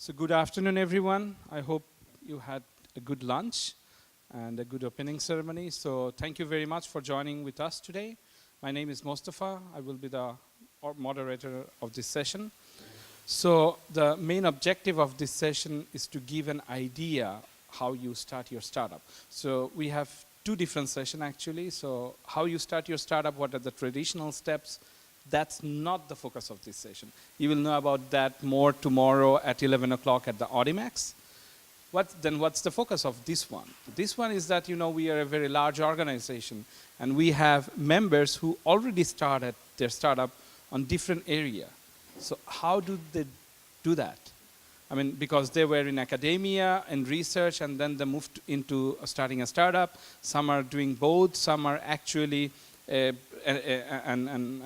So good afternoon, everyone. I hope you had a good lunch and a good opening ceremony. So thank you very much for joining with us today. My name is Mostafa. I will be the moderator of this session. So the main objective of this session is to give an idea how you start your startup. So we have two different sessions actually. So how you start your startup, what are the traditional steps? That's not the focus of this session. You will know about that more tomorrow at 11 o'clock at the Audimax. Then what's the focus of this one? This one is that, we are a very large organization and we have members who already started their startup on different area. So how do they do that? I mean, because they were in academia and research and then they moved into starting a startup. Some are doing both, some are actually an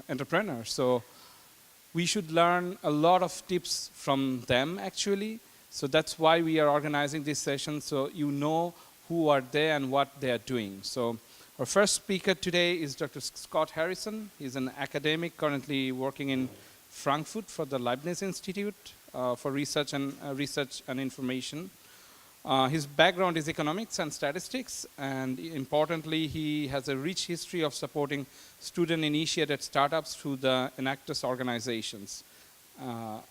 entrepreneur. So we should learn a lot of tips from them actually. So that's why we are organizing this session, so you know who are there and what they are doing. So our first speaker today is Dr. Scott Harrison. He's an academic currently working in Frankfurt for the Leibniz Institute for research and information. His background is economics and statistics, and importantly, he has a rich history of supporting student-initiated startups through the Enactus organizations.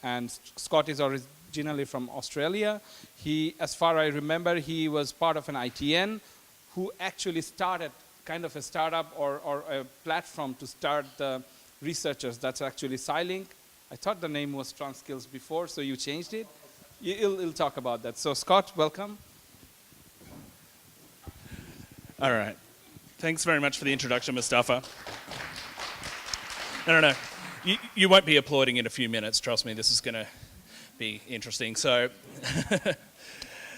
And Scott is originally from Australia. He, as far as I remember, he was part of an ITN who actually started kind of a startup or a platform to start the researchers. That's actually Scilink. I thought the name was TransSkills before, so you changed it. You'll talk about that. So Scott, welcome. All right. Thanks very much for the introduction, Mostafa. No. You won't be applauding in a few minutes. Trust me, this is going to be interesting. So,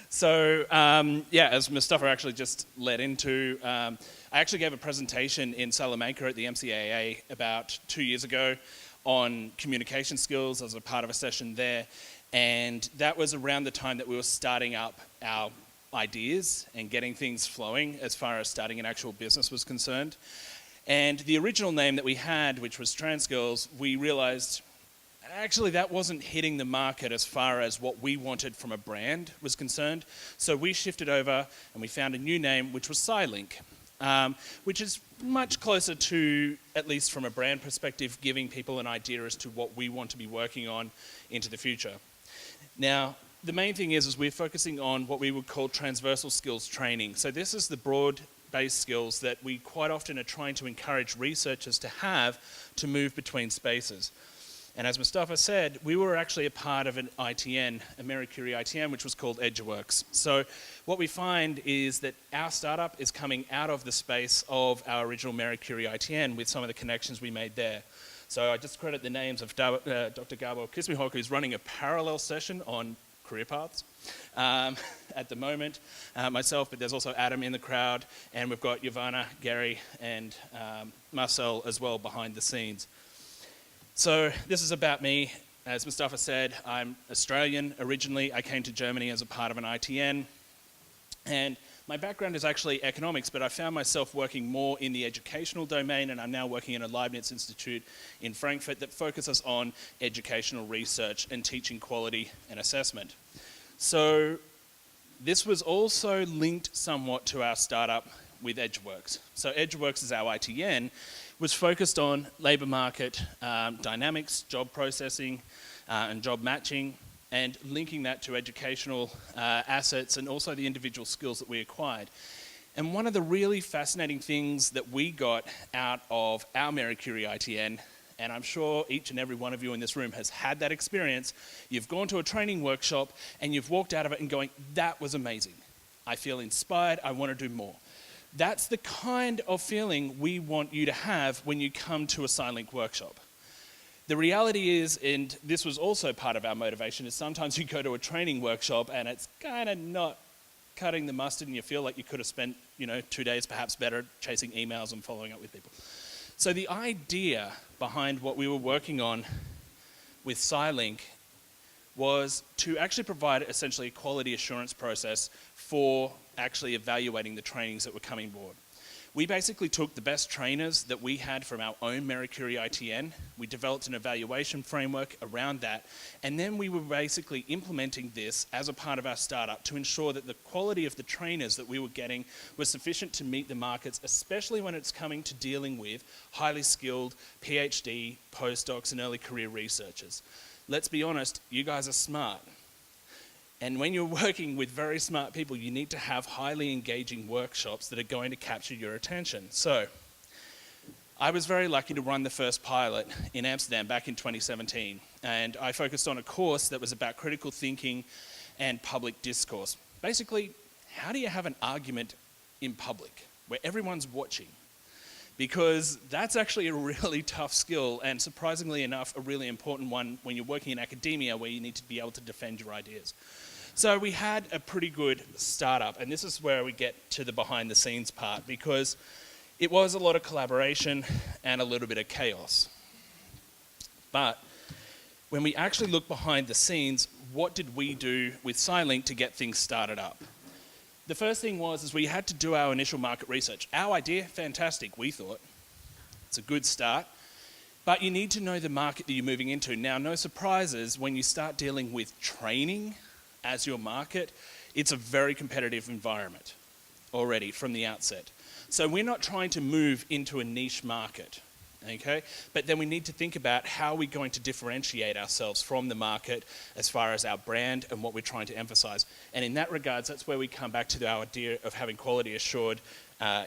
as Mostafa actually just led into, I actually gave a presentation in Salamanca at the MCAA about 2 years ago on communication skills as a part of a session there. And that was around the time that we were starting up our ideas and getting things flowing as far as starting an actual business was concerned. And the original name that we had, which was TransGirls, we realized actually that wasn't hitting the market as far as what we wanted from a brand was concerned. So we shifted over and we found a new name, which was Scilink, which is much closer to, at least from a brand perspective, giving people an idea as to what we want to be working on into the future. Now, the main thing is we're focusing on what we would call transversal skills training. So this is the broad-based skills that we quite often are trying to encourage researchers to have to move between spaces. And as Mostafa said, we were actually a part of an ITN, a Marie Curie ITN, which was called EdgeWorks. So what we find is that our startup is coming out of the space of our original Marie Curie ITN with some of the connections we made there. So I just credit the names of Dr. Gabo Kismihok, who's running a parallel session on career paths at the moment, myself, but there's also Adam in the crowd, and we've got Ivana, Gary, and Marcel as well behind the scenes. So this is about me. As Mostafa said, I'm Australian originally. I came to Germany as a part of an ITN, and my background is actually economics, but I found myself working more in the educational domain, and I'm now working in a Leibniz Institute in Frankfurt that focuses on educational research and teaching quality and assessment. So this was also linked somewhat to our startup with EdgeWorks. So EdgeWorks is our ITN, was focused on labour market dynamics, job processing, and job matching, and linking that to educational assets and also the individual skills that we acquired. And one of the really fascinating things that we got out of our Marie Curie ITN, and I'm sure each and every one of you in this room has had that experience, you've gone to a training workshop and you've walked out of it and going, that was amazing. I feel inspired, I want to do more. That's the kind of feeling we want you to have when you come to a Scilink workshop. The reality is, and this was also part of our motivation, is sometimes you go to a training workshop and it's kind of not cutting the mustard and you feel like you could have spent, 2 days perhaps better chasing emails and following up with people. So the idea behind what we were working on with Scilink was to actually provide essentially a quality assurance process for actually evaluating the trainings that were coming aboard. We basically took the best trainers that we had from our own Marie Curie ITN, we developed an evaluation framework around that, and then we were basically implementing this as a part of our startup to ensure that the quality of the trainers that we were getting was sufficient to meet the markets, especially when it's coming to dealing with highly skilled PhD, postdocs, and early career researchers. Let's be honest, you guys are smart. And when you're working with very smart people, you need to have highly engaging workshops that are going to capture your attention. So, I was very lucky to run the first pilot in Amsterdam back in 2017. And I focused on a course that was about critical thinking and public discourse. Basically, how do you have an argument in public where everyone's watching? Because that's actually a really tough skill, and surprisingly enough, a really important one when you're working in academia where you need to be able to defend your ideas. So we had a pretty good startup, and this is where we get to the behind the scenes part, because it was a lot of collaboration and a little bit of chaos. But when we actually look behind the scenes, what did we do with SciLink to get things started up? The first thing was we had to do our initial market research. Our idea, fantastic, we thought. It's a good start. But you need to know the market that you're moving into. Now, no surprises, when you start dealing with training as your market, it's a very competitive environment already from the outset. So we're not trying to move into a niche market, okay? But then we need to think about how we're going to differentiate ourselves from the market as far as our brand and what we're trying to emphasize. And in that regards, that's where we come back to our idea of having quality assured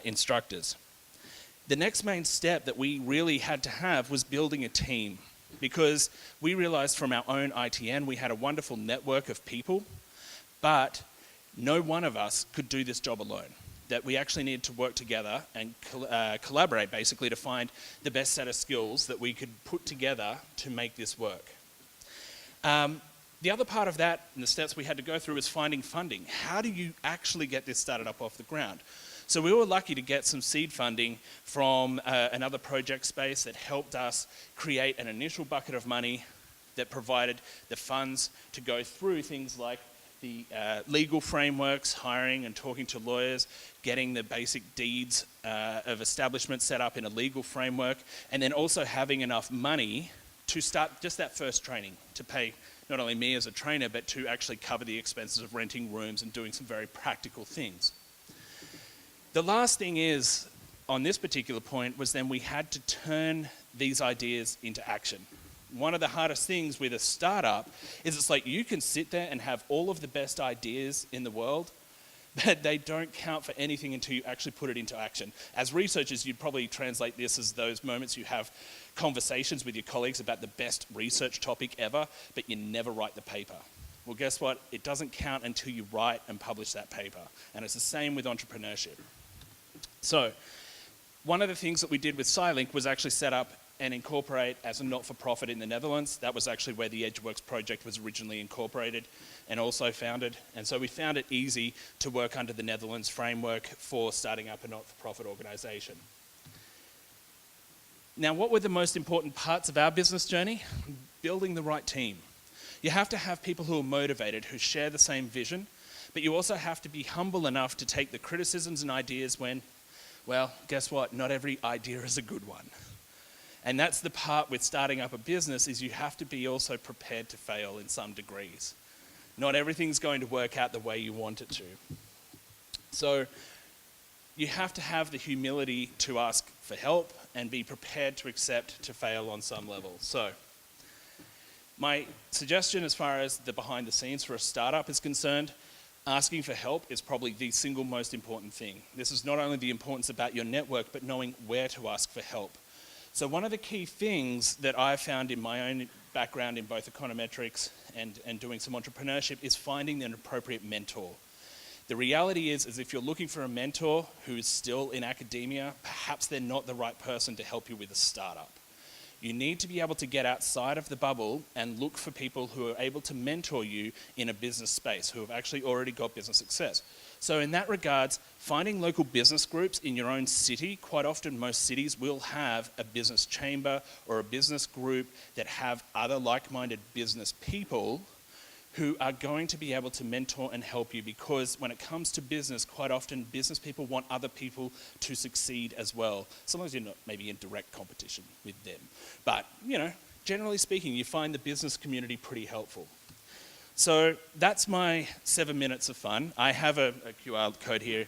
instructors. The next main step that we really had to have was building a team, because we realized from our own ITN we had a wonderful network of people, but no one of us could do this job alone. That we actually needed to work together and collaborate basically to find the best set of skills that we could put together to make this work. The other part of that and the steps we had to go through was finding funding. How do you actually get this started up off the ground? So we were lucky to get some seed funding from another project space that helped us create an initial bucket of money that provided the funds to go through things like the legal frameworks, hiring and talking to lawyers, getting the basic deeds of establishment set up in a legal framework, and then also having enough money to start just that first training, to pay not only me as a trainer, but to actually cover the expenses of renting rooms and doing some very practical things. The last thing is, on this particular point, was then we had to turn these ideas into action. One of the hardest things with a startup is it's like you can sit there and have all of the best ideas in the world, but they don't count for anything until you actually put it into action. As researchers, you'd probably translate this as those moments you have conversations with your colleagues about the best research topic ever, but you never write the paper. Well, guess what? It doesn't count until you write and publish that paper. And it's the same with entrepreneurship. So, one of the things that we did with SciLink was actually set up and incorporate as a not-for-profit in the Netherlands. That was actually where the EdgeWorks project was originally incorporated and also founded. And so we found it easy to work under the Netherlands framework for starting up a not-for-profit organisation. Now, what were the most important parts of our business journey? Building the right team. You have to have people who are motivated, who share the same vision, but you also have to be humble enough to take the criticisms and ideas when, well, guess what? Not every idea is a good one. And that's the part with starting up a business, is you have to be also prepared to fail in some degrees. Not everything's going to work out the way you want it to. So you have to have the humility to ask for help and be prepared to accept to fail on some level. So my suggestion as far as the behind the scenes for a startup is concerned, asking for help is probably the single most important thing. This is not only the importance about your network, but knowing where to ask for help. So one of the key things that I've found in my own background in both econometrics and doing some entrepreneurship is finding an appropriate mentor. The reality is if you're looking for a mentor who is still in academia, perhaps they're not the right person to help you with a startup. You need to be able to get outside of the bubble and look for people who are able to mentor you in a business space, who have actually already got business success. So in that regards, finding local business groups in your own city, quite often most cities will have a business chamber or a business group that have other like-minded business people who are going to be able to mentor and help you, because when it comes to business, quite often business people want other people to succeed as well. Sometimes you're not maybe in direct competition with them. But, you know, generally speaking, you find the business community pretty helpful. So that's my 7 minutes of fun. I have a QR code here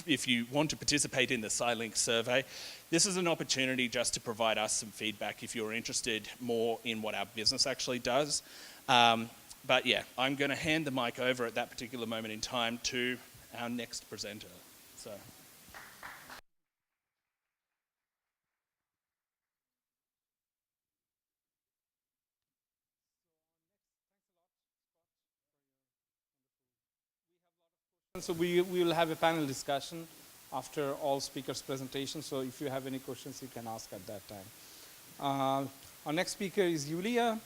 if you want to participate in the SciLink survey. This is an opportunity just to provide us some feedback if you're interested more in what our business actually does. But yeah, I'm going to hand the mic over at that particular moment in time to our next presenter. So. So we will have a panel discussion after all speakers' presentations. So if you have any questions, you can ask at that time. Our next speaker is Yuliya.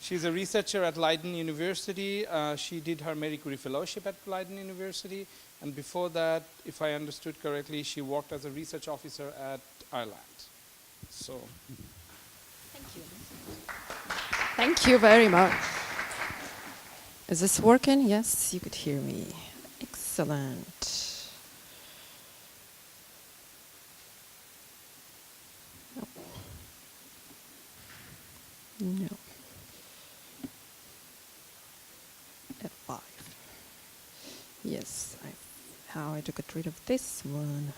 She's a researcher at Leiden University. She did her Marie Curie Fellowship at Leiden University. And before that, if I understood correctly, she worked as a research officer at Ireland. So. Thank you. Thank you very much. Is this working? Yes, you could hear me. Excellent. No. F5. Yes, how I get rid of this one.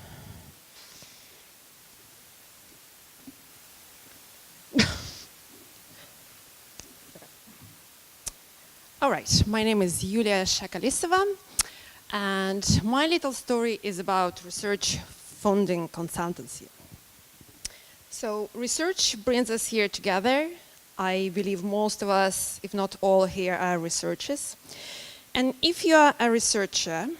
All right, my name is Yuliya Shakalisava, and my little story is about research funding consultancy. So research brings us here together. I believe most of us, if not all here, are researchers. And if you are a researcher,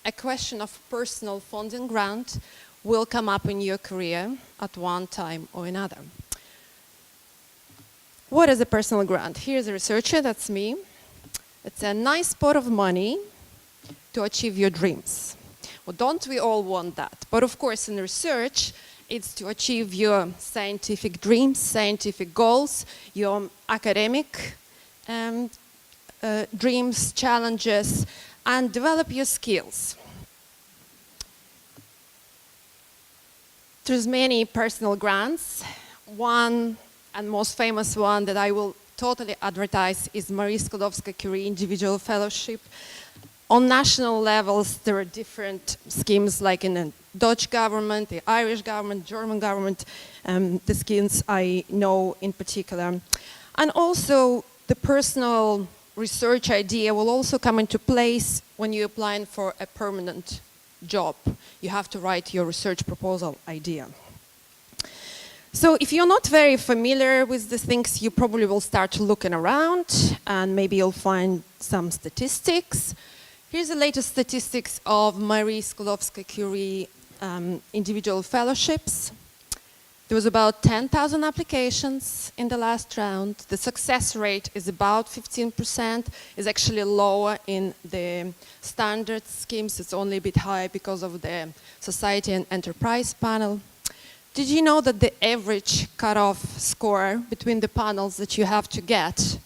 a question of personal funding grant will come up in your career at one time or another. What is a personal grant? Here's a researcher, that's me. It's a nice pot of money to achieve your dreams. Well, don't we all want that? But of course, in research, it's to achieve your scientific dreams, scientific goals, your academic dreams, challenges, and develop your skills. There's many personal grants. One and most famous one that I will totally advertise is Marie Skłodowska-Curie Individual Fellowship. On national levels, there are different schemes, like in the Dutch government, the Irish government, German government, the schemes I know in particular. And also, the personal research idea will also come into place when you're applying for a permanent job. You have to write your research proposal idea. So if you're not very familiar with the things, you probably will start looking around, and maybe you'll find some statistics. Here's the latest statistics of Marie Skłodowska-Curie individual fellowships. There was about 10,000 applications in the last round. The success rate is about 15%. It's actually lower in the standard schemes. It's only a bit higher because of the society and enterprise panel. Did you know that the average cutoff score between the panels that you have to get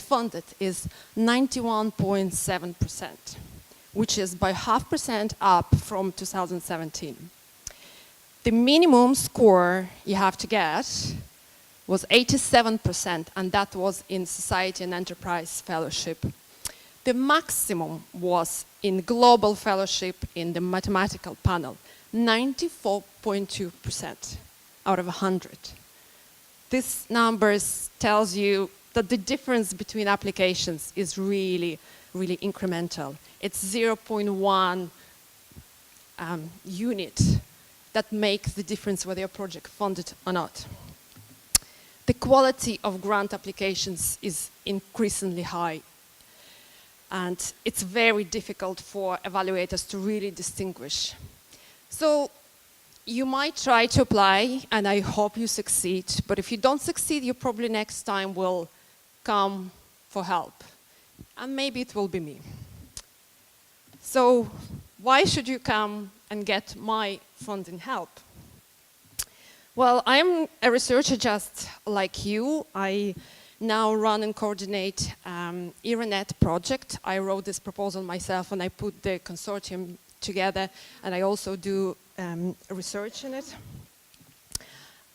funded is 91.7%, which is by 0.5% up from 2017. The minimum score you have to get was 87%, and that was in Society and Enterprise Fellowship. The maximum was in Global Fellowship in the mathematical panel, 94.2% out of 100. This numbers tells you that the difference between applications is really, really incremental. It's 0.1 unit that makes the difference whether your project funded or not. The quality of grant applications is increasingly high, and it's very difficult for evaluators to really distinguish. So you might try to apply, and I hope you succeed, but if you don't succeed, you probably next time will come for help, and maybe it will be me. So why should you come and get my funding help? Well, I'm a researcher just like you. I now run and coordinate IRANET project. I wrote this proposal myself and I put the consortium together, and I also do research in it.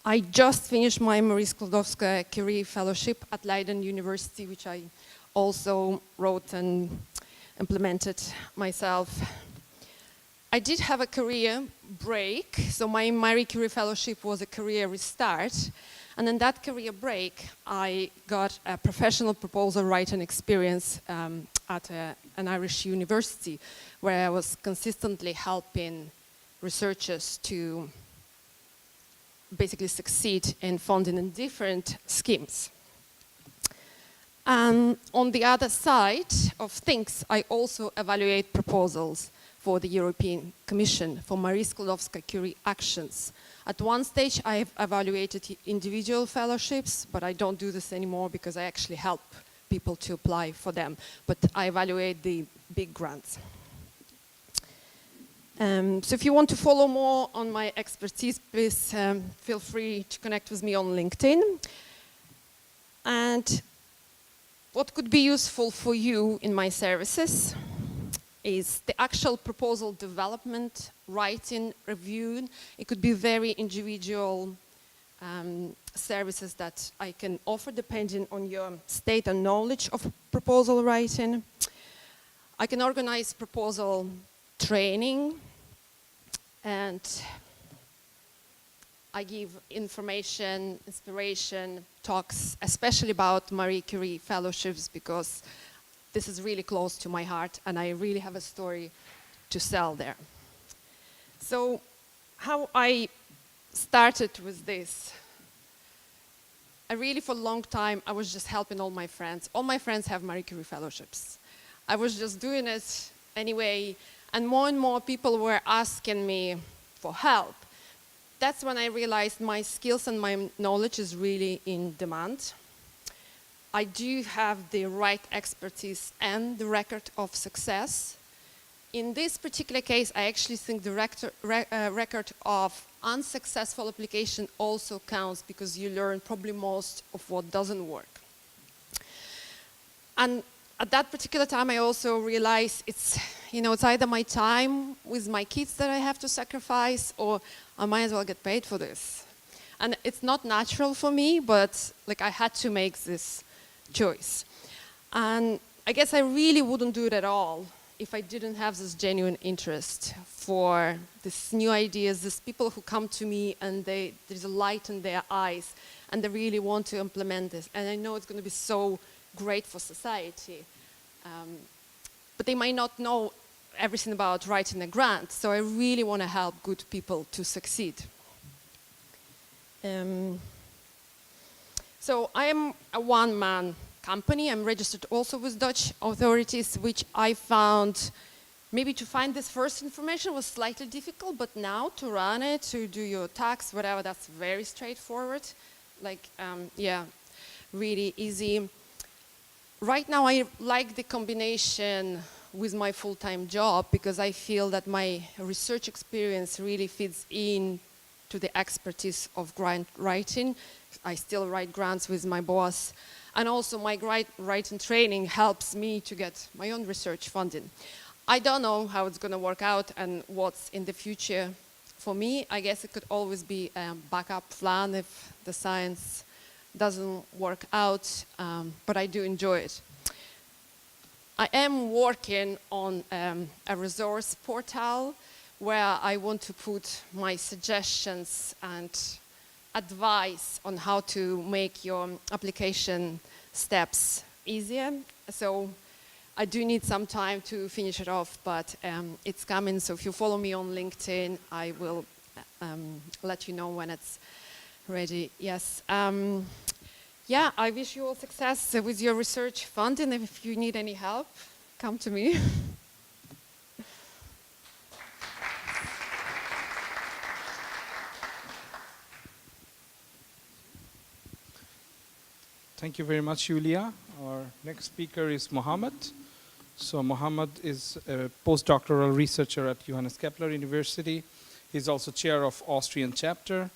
I just finished my Marie Skłodowska-Curie Fellowship at Leiden University, which I also wrote and implemented myself. I did have a career break, so my Marie Curie Fellowship was a career restart, and in that career break I got a professional proposal writing experience at an Irish university, where I was consistently helping researchers to basically succeed in funding in different schemes. And on the other side of things, I also evaluate proposals for the European Commission for Marie Skłodowska-Curie actions. At one stage, I have evaluated individual fellowships, but I don't do this anymore because I actually help people to apply for them. But I evaluate the big grants. So if you want to follow more on my expertise, please feel free to connect with me on LinkedIn. And what could be useful for you in my services is the actual proposal development, writing, reviewing. It could be very individual services that I can offer depending on your state and knowledge of proposal writing. I can organize proposal training, and I give information, inspiration, talks, especially about Marie Curie fellowships, because this is really close to my heart and I really have a story to sell there. So how I started with this, I really for a long time I was just helping all my friends. All my friends have Marie Curie fellowships. I was just doing it anyway, and more people were asking me for help. That's when I realized my skills and my knowledge is really in demand. I do have the right expertise and the record of success. In this particular case, I actually think the record of unsuccessful application also counts, because you learn probably most of what doesn't work. And at that particular time, I also realized it's either my time with my kids that I have to sacrifice, or I might as well get paid for this. And it's not natural for me, but I had to make this choice. And I guess I really wouldn't do it at all if I didn't have this genuine interest for these new ideas, these people who come to me and there's a light in their eyes and they really want to implement this. And I know it's going to be so great for society. But they might not know everything about writing a grant, so I really want to help good people to succeed. So I am a one-man company. I'm registered also with Dutch authorities, which I found, maybe to find this first information was slightly difficult, but now to run it, to do your tax, whatever, that's very straightforward. Really easy. Right now I like the combination with my full-time job, because I feel that my research experience really fits in to the expertise of grant writing. I still write grants with my boss, and also my writing training helps me to get my own research funding. I don't know how it's going to work out and what's in the future for me. I guess it could always be a backup plan if the science doesn't work out, but I do enjoy it. I am working on a resource portal where I want to put my suggestions and advice on how to make your application steps easier. So I do need some time to finish it off, but it's coming. So if you follow me on LinkedIn, I will let you know when it's ready. Yes. I wish you all success with your research funding. If you need any help, come to me. Thank you very much, Yuliya. Our next speaker is Mohammad. So Mohammad is a postdoctoral researcher at Johannes Kepler University. He's also chair of Austrian chapter.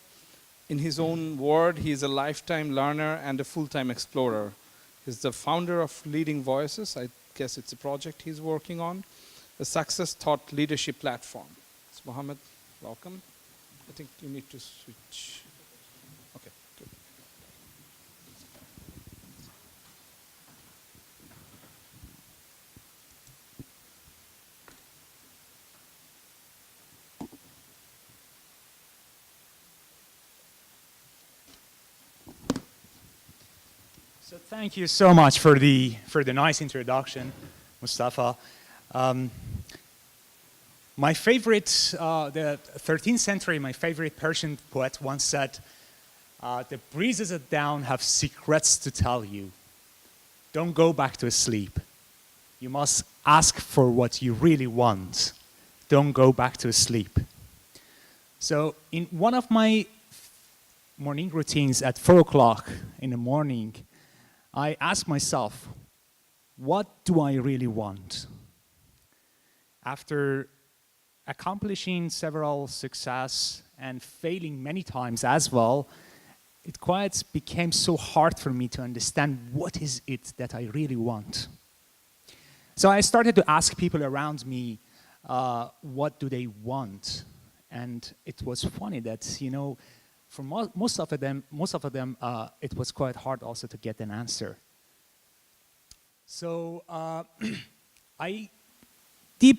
In his own word, he is a lifetime learner and a full-time explorer. He's the founder of Leading Voices. I guess it's a project he's working on, a success thought leadership platform. So Mohammad, welcome. I think you need to switch. Okay, good. So thank you so much for the nice introduction, Mostafa. My favorite, the 13th century, my favorite Persian poet once said, "The breezes at dawn have secrets to tell you. Don't go back to sleep. You must ask for what you really want. Don't go back to sleep." So in one of my morning routines at 4 o'clock in the morning, I ask myself, what do I really want? After accomplishing several success and failing many times as well, it quite became so hard for me to understand what is it that I really want. So I started to ask people around me, what do they want? And it was funny that, you know, for most of them, it was quite hard also to get an answer. So I did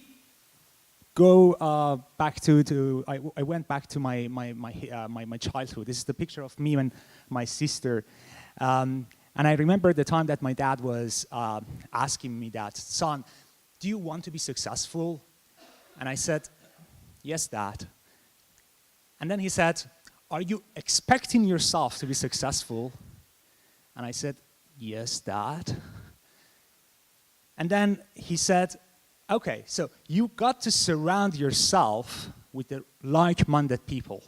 go back to I went back to my childhood. This is the picture of me and my sister. And I remember the time that my dad was asking me that, "Son, do you want to be successful?" And I said, "Yes, Dad." And then he said, "Are you expecting yourself to be successful?" And I said, "Yes, Dad." And then he said, "Okay, so you got to surround yourself with the like-minded people.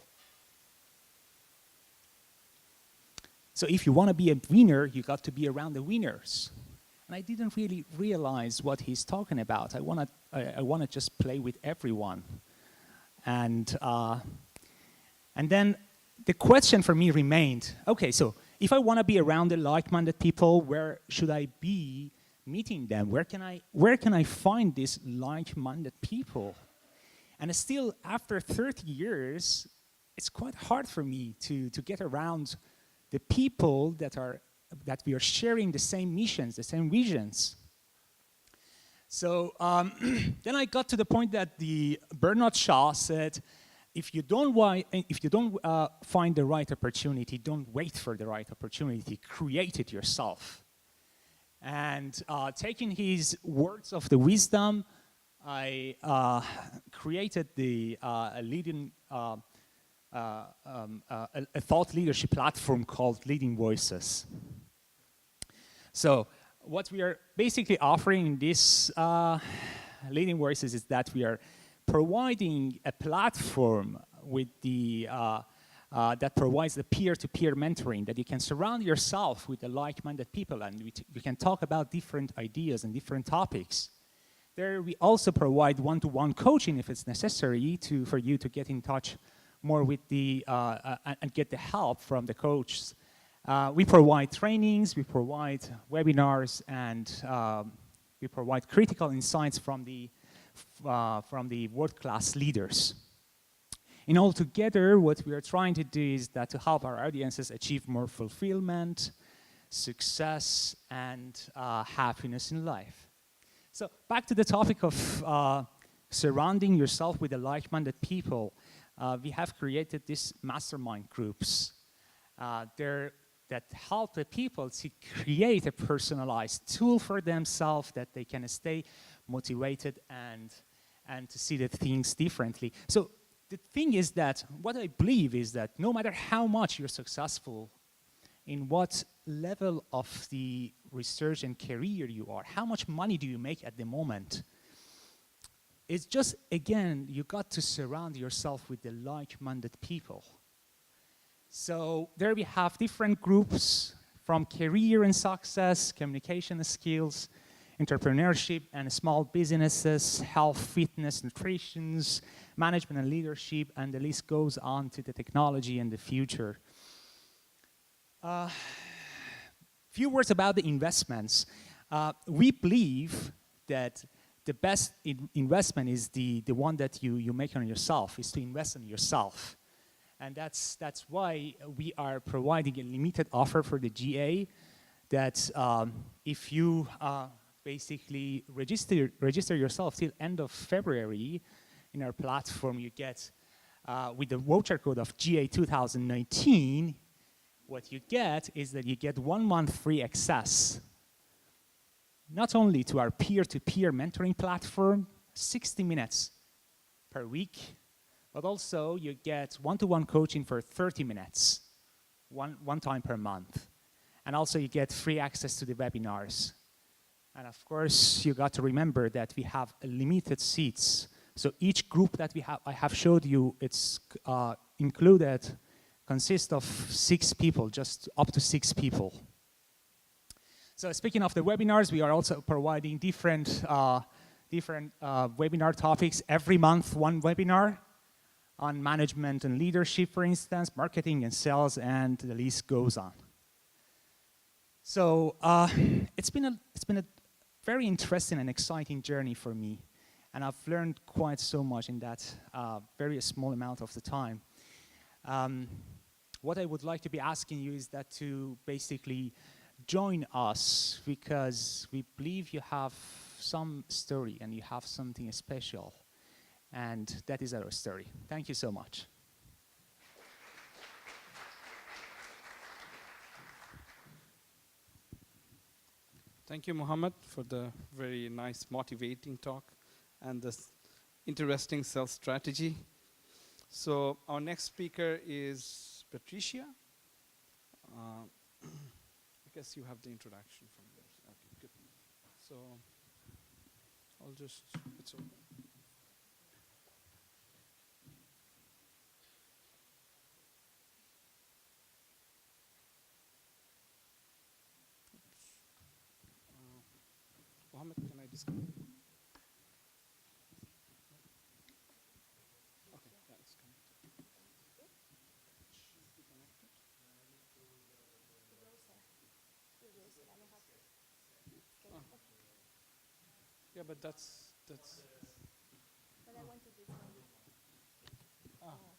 So if you want to be a winner, you got to be around the winners." And I didn't really realize what he's talking about. I want to just play with everyone. And then the question for me remained, okay, so if I want to be around the like-minded people, where should I be meeting them? Where can I find these like-minded people? And still, after 30 years, it's quite hard for me to get around the people that we are sharing the same missions, the same visions. So then I got to the point that the Bernard Shaw said, if you don't find the right opportunity, don't wait for the right opportunity, create it yourself. And taking his words of the wisdom, I created a thought leadership platform called Leading Voices. So what we are basically offering in this Leading Voices is that we are providing a platform with that provides the peer-to-peer mentoring, that you can surround yourself with the like-minded people and we can talk about different ideas and different topics. There we also provide one-to-one coaching if it's necessary for you to get in touch more with and get the help from the coaches. We provide trainings, we provide webinars, and we provide critical insights from the world-class leaders. And all together, what we are trying to do is that to help our audiences achieve more fulfillment, success, and happiness in life. So back to the topic of surrounding yourself with the like-minded people. We have created these mastermind groups that help the people to create a personalized tool for themselves that they can stay motivated and to see the things differently. So the thing is that what I believe is that no matter how much you're successful, in what level of the research and career you are, how much money do you make at the moment, it's just, again, you got to surround yourself with the like-minded people. So there we have different groups from career and success, communication skills, entrepreneurship and small businesses, health, fitness, nutrition, management and leadership, and the list goes on to the technology and the future. few words about the investments. We believe that the best investment is the one that you make on yourself, is to invest in yourself. And that's why we are providing a limited offer for the GA that if you basically register yourself till end of February in our platform, you get with the voucher code of GA 2019, what you get is that you get 1 month free access, not only to our peer-to-peer mentoring platform, 60 minutes per week, but also you get one-to-one coaching for 30 minutes, one time per month. And also you get free access to the webinars. And of course, you got to remember that we have limited seats. So each group that I have showed you, it's consists of 6 people, just up to 6 people. So speaking of the webinars, we are also providing different webinar topics. Every month, one webinar on management and leadership, for instance, marketing and sales, and the list goes on. So it's been a very interesting and exciting journey for me, and I've learned quite so much in that very small amount of the time. What I would like to be asking you is that to basically join us, because we believe you have some story and you have something special, and that is our story. Thank you so much. Thank you, Mohammad, for the very nice motivating talk and this interesting sales strategy. So our next speaker is Patricia. I guess you have the introduction from yours. Okay, good. So I'll just, it's open. Mohammad, can I disconnect? Okay, yeah, it's connected. Should be connected. Yeah, but that's. But I wanted this one.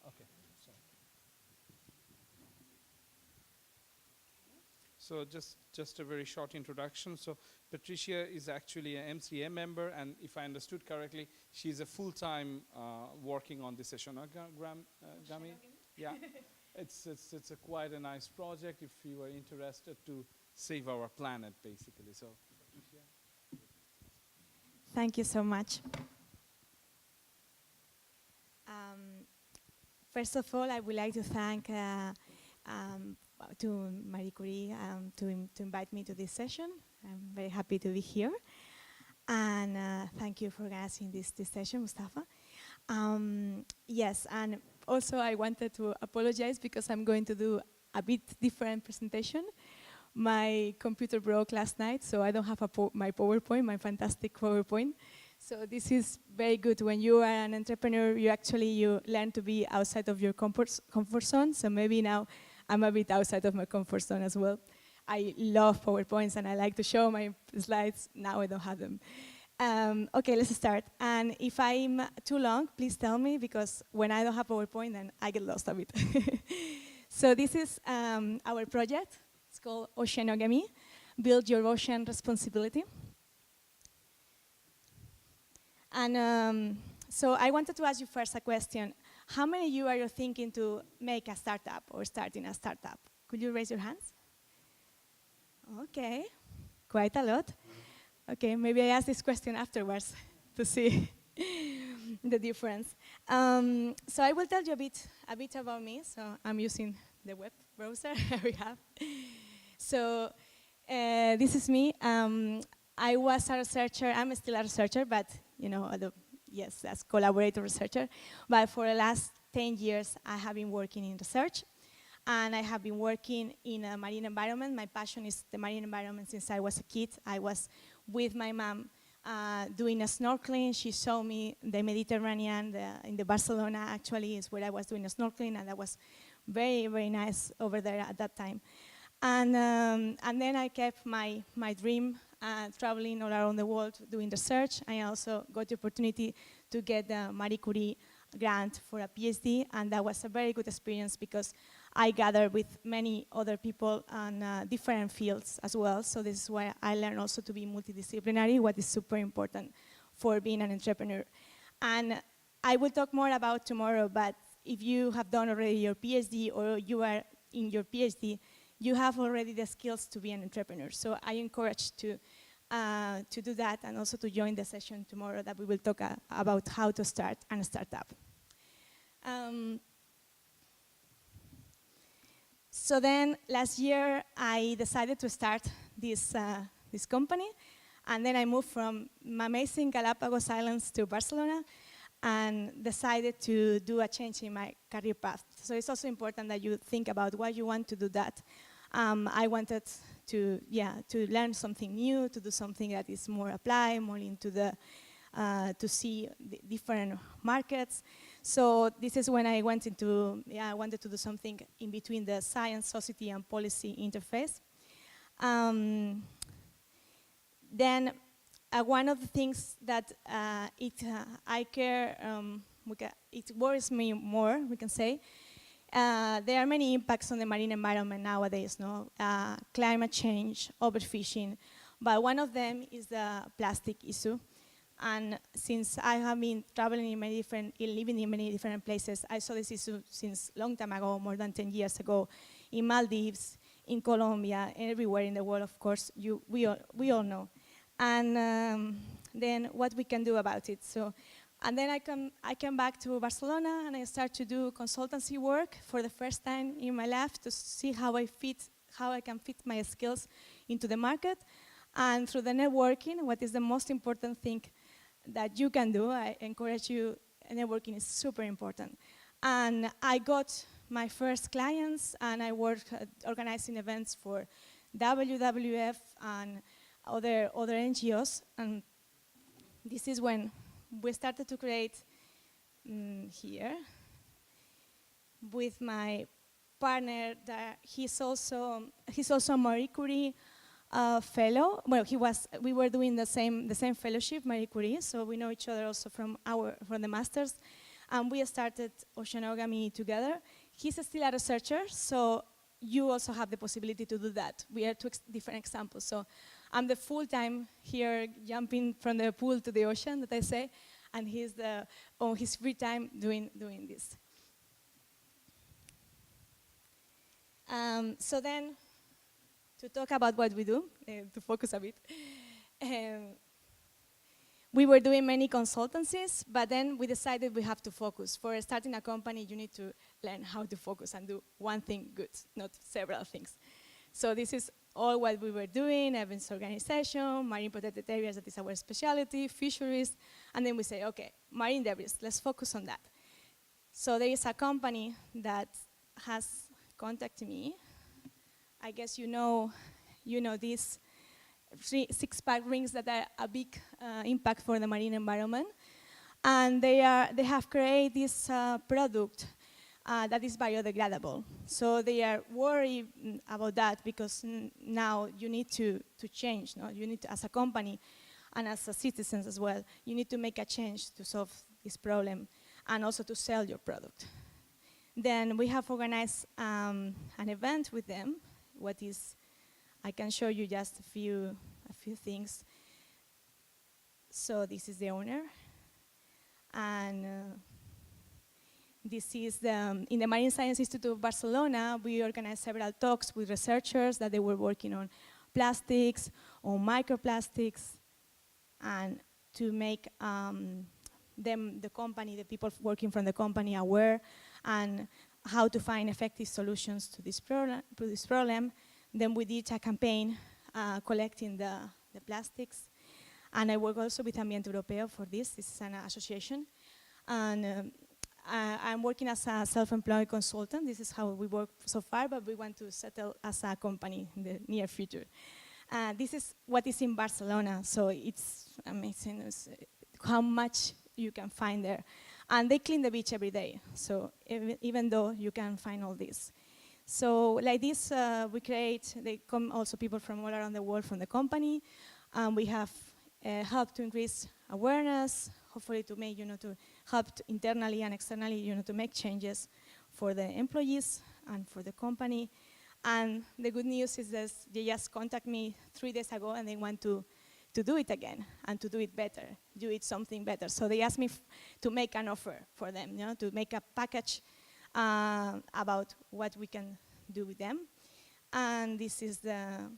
Okay, sorry. So just a very short introduction. So Patricia is actually an MCAA member, and if I understood correctly, she's a full-time working on this Gami. Yeah, it's quite a nice project if you are interested to save our planet, basically. So, Patricia. Thank you so much. First of all, I would like to thank to Marie Curie to invite me to this session. I'm very happy to be here. And thank you for organizing this session, Mostafa. Yes, and also I wanted to apologize because I'm going to do a bit different presentation. My computer broke last night, so I don't have my PowerPoint, my fantastic PowerPoint. So this is very good. When you are an entrepreneur, you learn to be outside of your comfort zone. So maybe now I'm a bit outside of my comfort zone as well. I love PowerPoints and I like to show my slides. Now I don't have them. Okay, let's start. And if I'm too long, please tell me, because when I don't have PowerPoint, then I get lost a bit. So this is our project. It's called Oceanogamy, Build Your Ocean Responsibility. And so I wanted to ask you first a question. How many of you are thinking to make a startup or starting a startup? Could you raise your hands? Okay, quite a lot. Okay, maybe I ask this question afterwards to see the difference. So I will tell you a bit about me. So I'm using the web browser we have. So this is me. I was a researcher. I'm still a researcher, but yes, as collaborator researcher. But for the last 10 years, I have been working in research, and I have been working in a marine environment. My passion is the marine environment since I was a kid. I was with my mom doing a snorkeling. She showed me the Mediterranean in the Barcelona. Actually, is where I was doing a snorkeling, and that was very, very nice over there at that time. And then I kept my dream traveling all around the world doing research. I also got the opportunity to get the Marie Curie grant for a PhD, and that was a very good experience because I gathered with many other people on different fields as well. So this is why I learned also to be multidisciplinary, what is super important for being an entrepreneur. And I will talk more about tomorrow, but if you have done already your PhD or you are in your PhD, you have already the skills to be an entrepreneur. So I encourage to do that and also to join the session tomorrow that we will talk about how to start a startup. So then last year I decided to start this company, and then I moved from amazing Galapagos Islands to Barcelona and decided to do a change in my career path. So it's also important that you think about why you want to do that. I wanted to learn something new, to do something that is more applied, more into to see the different markets. So this is when I went into, I wanted to do something in between the science, society, and policy interface. Then one of the things that it worries me more, we can say, there are many impacts on the marine environment nowadays, no? Climate change, overfishing, but one of them is the plastic issue. And since I have been traveling living in many different places, I saw this issue since a long time ago, more than 10 years ago, in Maldives, in Colombia, everywhere in the world, of course, we all know. And then what we can do about it. So, and then I came back to Barcelona and I started to do consultancy work for the first time in my life to see how I can fit my skills into the market. And through the networking, what is the most important thing that you can do, I encourage you, networking is super important. And I got my first clients and I worked organizing events for WWF and other NGOs. And this is when we started to create here with my partner that he's also a Marie Curie fellow. Well, we were doing the same fellowship, Marie Curie, so we know each other also from the masters, and we started oceanography together. He's still a researcher, so you also have the possibility to do that. We are two different examples. So I'm the full-time here, jumping from the pool to the ocean, that I say, and he's on his free time doing this. So then, to talk about what we do, to focus a bit, we were doing many consultancies, but then we decided we have to focus. For starting a company, you need to learn how to focus and do one thing good, not several things. So this is all what we were doing: events organization, marine protected areas, that is our specialty, fisheries, and then we say, okay, marine debris, let's focus on that. So there is a company that has contacted me. I guess you know these 6-pack rings that are a big impact for the marine environment, and they have created this product that is biodegradable. So they are worried about that because now you need to change. No? You need to, as a company and as a citizens as well, you need to make a change to solve this problem and also to sell your product. Then we have organized an event with them. I can show you just a few things. So this is the owner, and this is in the Marine Science Institute of Barcelona. We organized several talks with researchers that they were working on plastics, on microplastics, and to make the people working from the company aware and how to find effective solutions to this problem. Then we did a campaign collecting the plastics. And I work also with Ambiente Europeo for this. This is an association. And I'm working as a self-employed consultant. This is how we work so far, but we want to settle as a company in the near future. This is what is in Barcelona, so it's amazing how much you can find there. And they clean the beach every day, so even though you can find all this. So like this, we create, they come also people from all around the world from the company. We have helped to increase awareness, hopefully to make, to help internally and externally, to make changes for the employees and for the company. And the good news is that they just contacted me 3 days ago and they want to do it again and to do it better, do it something better. So they asked me to make an offer for them, to make a package about what we can do with them. And this is the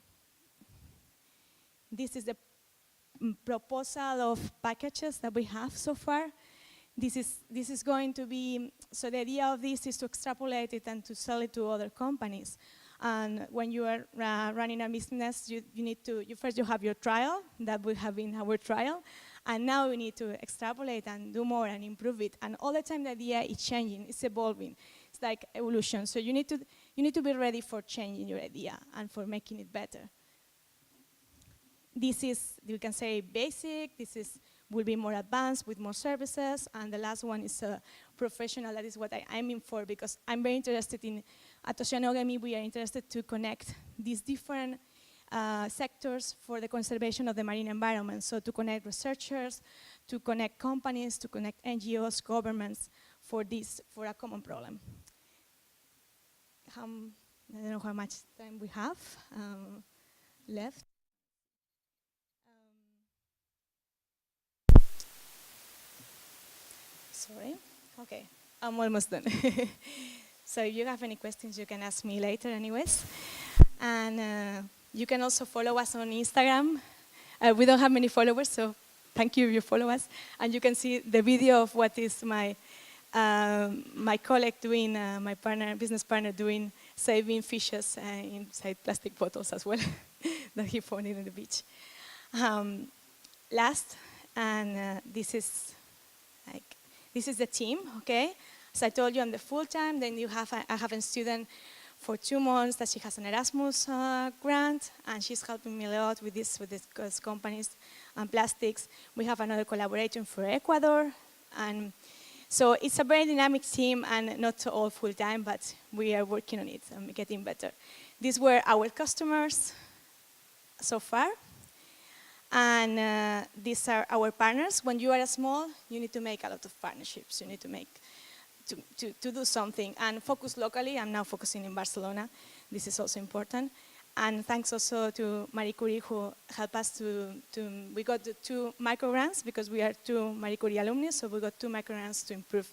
proposal of packages that we have so far. This is going to be, so the idea of this is to extrapolate it and to sell it to other companies. And when you are running a business, you need to, first you have your trial, that would have been our trial, and now we need to extrapolate and do more and improve it. And all the time the idea is changing, it's evolving. It's like evolution. So you need to be ready for changing your idea and for making it better. This is, you can say, basic. Will be more advanced with more services. And the last one is professional. That is what I'm in for, because I'm very interested in, at Oceanogamy, we are interested to connect these different sectors for the conservation of the marine environment. So to connect researchers, to connect companies, to connect NGOs, governments for a common problem. I don't know how much time we have left. Sorry. Okay, I'm almost done. So if you have any questions, you can ask me later anyways. And you can also follow us on Instagram. We don't have many followers, so thank you if you follow us. And you can see the video of what is my colleague doing, my business partner doing, saving fishes inside plastic bottles as well, that he found in the beach. Last, and this is the team, okay? As I told you, I'm the full-time, then I have a student for 2 months that she has an Erasmus grant, and she's helping me a lot with these companies and plastics. We have another collaborator for Ecuador, and so it's a very dynamic team, and not all full-time, but we are working on it and getting better. These were our customers so far. And these are our partners. When you are small, you need to make a lot of partnerships. You need to make, to do something and focus locally. I'm now focusing in Barcelona. This is also important. And thanks also to Marie Curie, who helped us we got the 2 microgrants because we are 2 Marie Curie alumni, so we got 2 microgrants to improve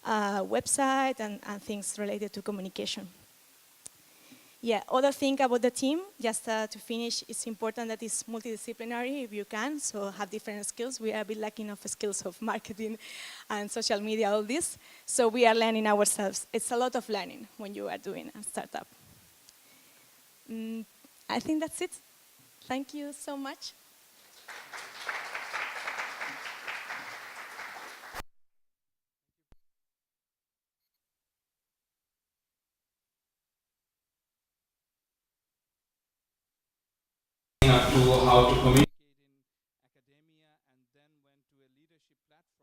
website and things related to communication. Yeah, other thing about the team, just to finish, it's important that it's multidisciplinary if you can, so have different skills. We are a bit lacking of skills of marketing and social media, all this. So we are learning ourselves. It's a lot of learning when you are doing a startup. I think that's it. Thank you so much. To how to communicate in academia, and then went to a leadership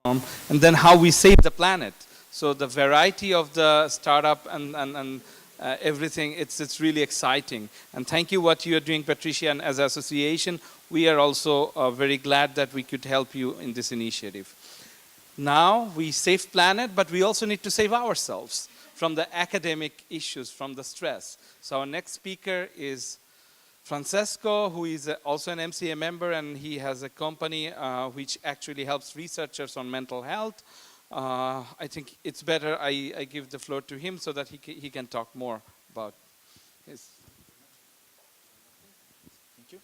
platform, and then how we save the planet. So the variety of the startup and everything, it's really exciting. And thank you what you are doing, Patricia, and as an association, we are also very glad that we could help you in this initiative. Now we save planet, but we also need to save ourselves from the academic issues, from the stress. So our next speaker is Francesco, who is also an MCAA member, and he has a company which actually helps researchers on mental health. I think it's better I give the floor to him so that he can talk more about his. Thank you.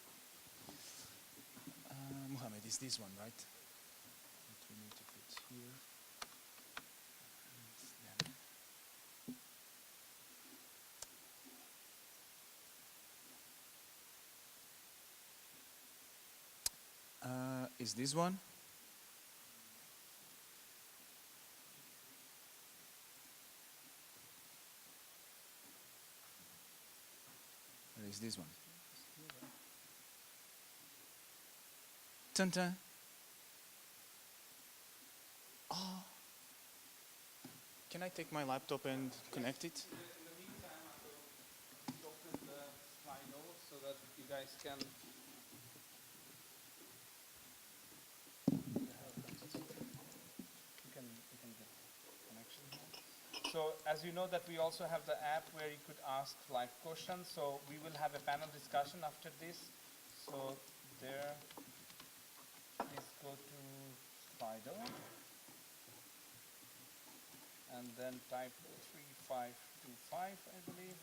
Mohammad, is this one, right? What we need to put here. Is this one? Or is this one? Dun dun. Oh. Can I take my laptop and connect it? guys can. You can get connection here. So as you know that we also have the app where you could ask live questions. So we will have a panel discussion after this. So there, please go to Slido and then type 3525, I believe.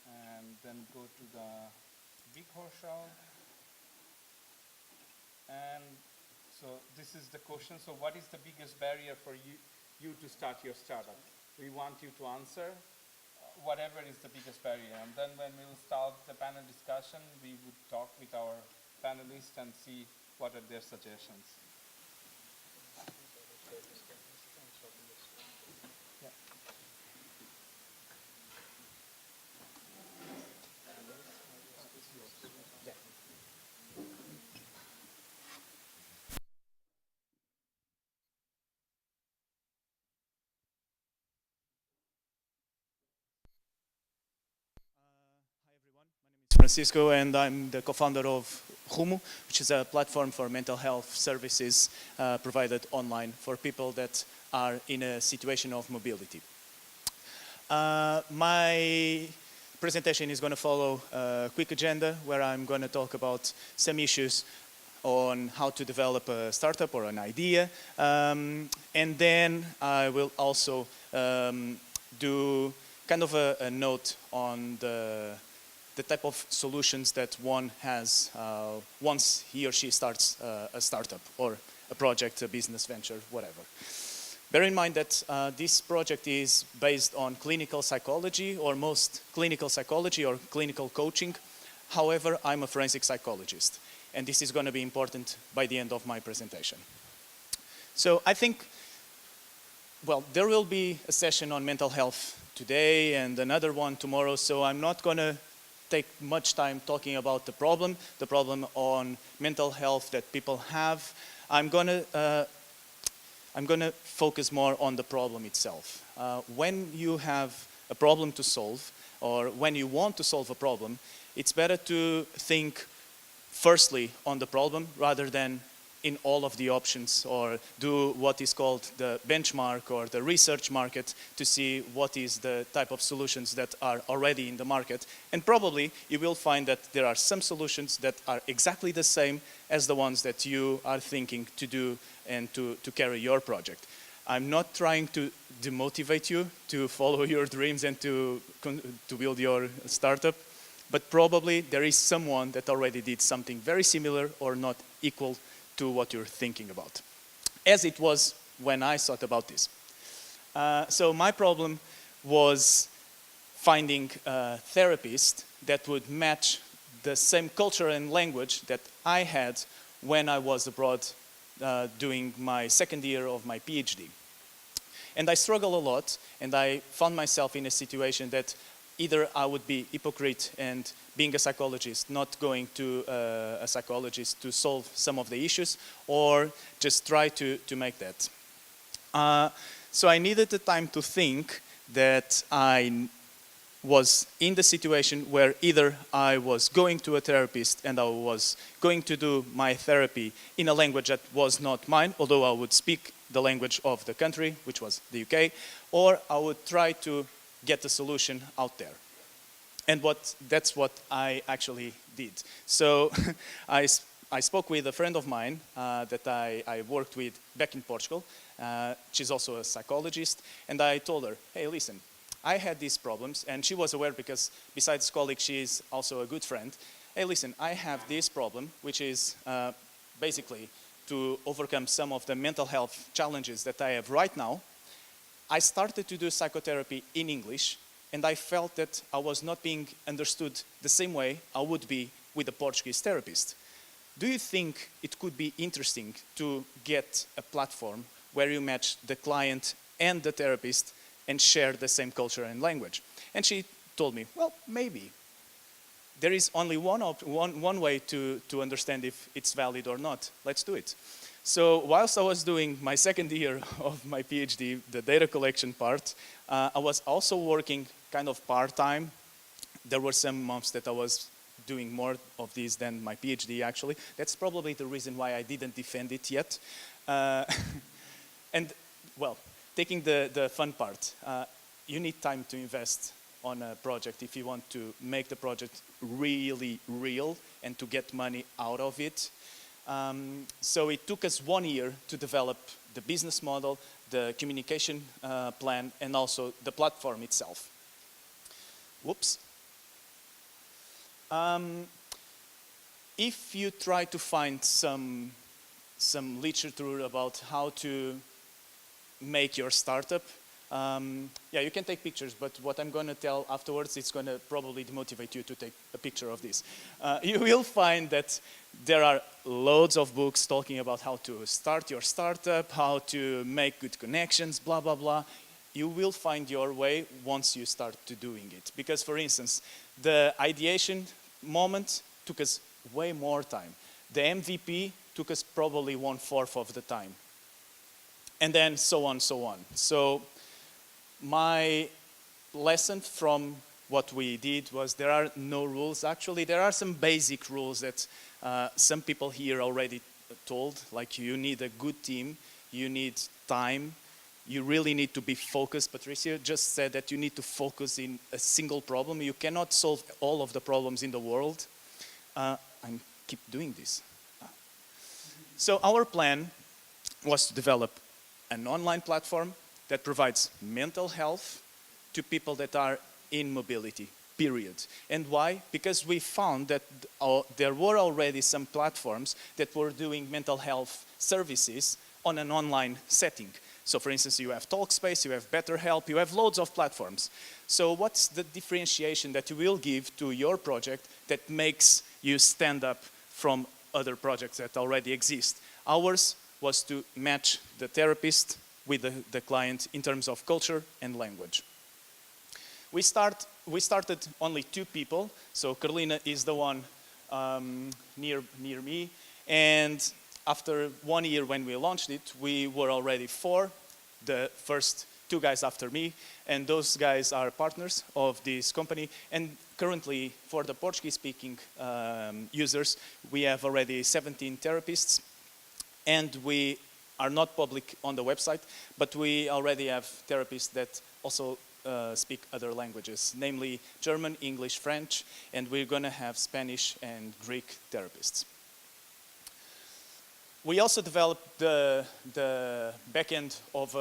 And then go to the big horseshoe. And so this is the question. So what is the biggest barrier for you to start your startup? We want you to answer whatever is the biggest barrier. And then when we'll start the panel discussion, we would talk with our panelists and see what are their suggestions. Yeah. Francisco, and I'm the co-founder of Rumo, which is a platform for mental health services provided online for people that are in a situation of mobility. My presentation is going to follow a quick agenda where I'm going to talk about some issues on how to develop a startup or an idea, and then I will also do kind of a note on the type of solutions that one has once he or she starts a startup or a project, a business venture, whatever. Bear in mind that this project is based on clinical psychology, or most clinical psychology or clinical coaching. However, I'm a forensic psychologist, and this is going to be important by the end of my presentation. So I think, well, there will be a session on mental health today and another one tomorrow, so I'm not going to take much time talking about the problem on mental health that people have. I'm gonna focus more on the problem itself. When you have a problem to solve, or when you want to solve a problem, it's better to think firstly on the problem rather than in all of the options, or do what is called the benchmark or the research market to see what is the type of solutions that are already in the market. And probably you will find that there are some solutions that are exactly the same as the ones that you are thinking to do and to carry your project. I'm not trying to demotivate you to follow your dreams and to build your startup, but probably there is someone that already did something very similar or not equal to what you're thinking about, as it was when I thought about this. So my problem was finding a therapist that would match the same culture and language that I had when I was abroad doing my second year of my PhD. And I struggled a lot, and I found myself in a situation that either I would be hypocrite and being a psychologist, not going to a psychologist to solve some of the issues, or just try to make that. So I needed the time to think that I was in the situation where either I was going to a therapist and I was going to do my therapy in a language that was not mine, although I would speak the language of the country, which was the UK, or I would try to get the solution out there. And that's what I actually did. So I spoke with a friend of mine that I worked with back in Portugal. She's also a psychologist. And I told her, hey, listen, I had these problems. And she was aware because besides colleague, she is also a good friend. Hey, listen, I have this problem, which is basically to overcome some of the mental health challenges that I have right now. I started to do psychotherapy in English, and I felt that I was not being understood the same way I would be with a Portuguese therapist. Do you think it could be interesting to get a platform where you match the client and the therapist and share the same culture and language? And she told me, well, maybe. There is only one way to understand if it's valid or not. Let's do it. So whilst I was doing my second year of my PhD, the data collection part, I was also working kind of part-time there were some months that I was doing more of these than my PhD, actually. That's probably the reason why I didn't defend it yet. And, well, taking the fun part, you need time to invest on a project if you want to make the project really real and to get money out of it. So it took us 1 year to develop the business model, the communication plan, and also the platform itself. Whoops. If you try to find some literature about how to make your startup, yeah, you can take pictures, but what I'm going to tell afterwards, it's going to probably demotivate you to take a picture of this. You will find that there are loads of books talking about how to start your startup, how to make good connections, blah, blah, blah. You will find your way once you start to doing it. Because, for instance, the ideation moment took us way more time. The MVP took us probably 1/4 of the time. And then so on, so on. So my lesson from what we did was there are no rules. Actually, there are some basic rules that some people here already told, like you need a good team, you need time, you really need to be focused. Patricia just said that you need to focus in a single problem. You cannot solve all of the problems in the world. I keep doing this. So our plan was to develop an online platform that provides mental health to people that are in mobility, period. And why? Because we found that there were already some platforms that were doing mental health services on an online setting. So for instance, you have Talkspace, you have BetterHelp, you have loads of platforms. So what's the differentiation that you will give to your project that makes you stand up from other projects that already exist? Ours was to match the therapist with the client in terms of culture and language. We started only 2 people, so Carolina is the one near me, and after 1 year when we launched it, we were already 4, the first 2 guys after me, and those guys are partners of this company. And currently, for the Portuguese-speaking users, we have already 17 therapists, and we are not public on the website, but we already have therapists that also speak other languages, namely German, English, French, and we're going to have Spanish and Greek therapists. We also developed the back end of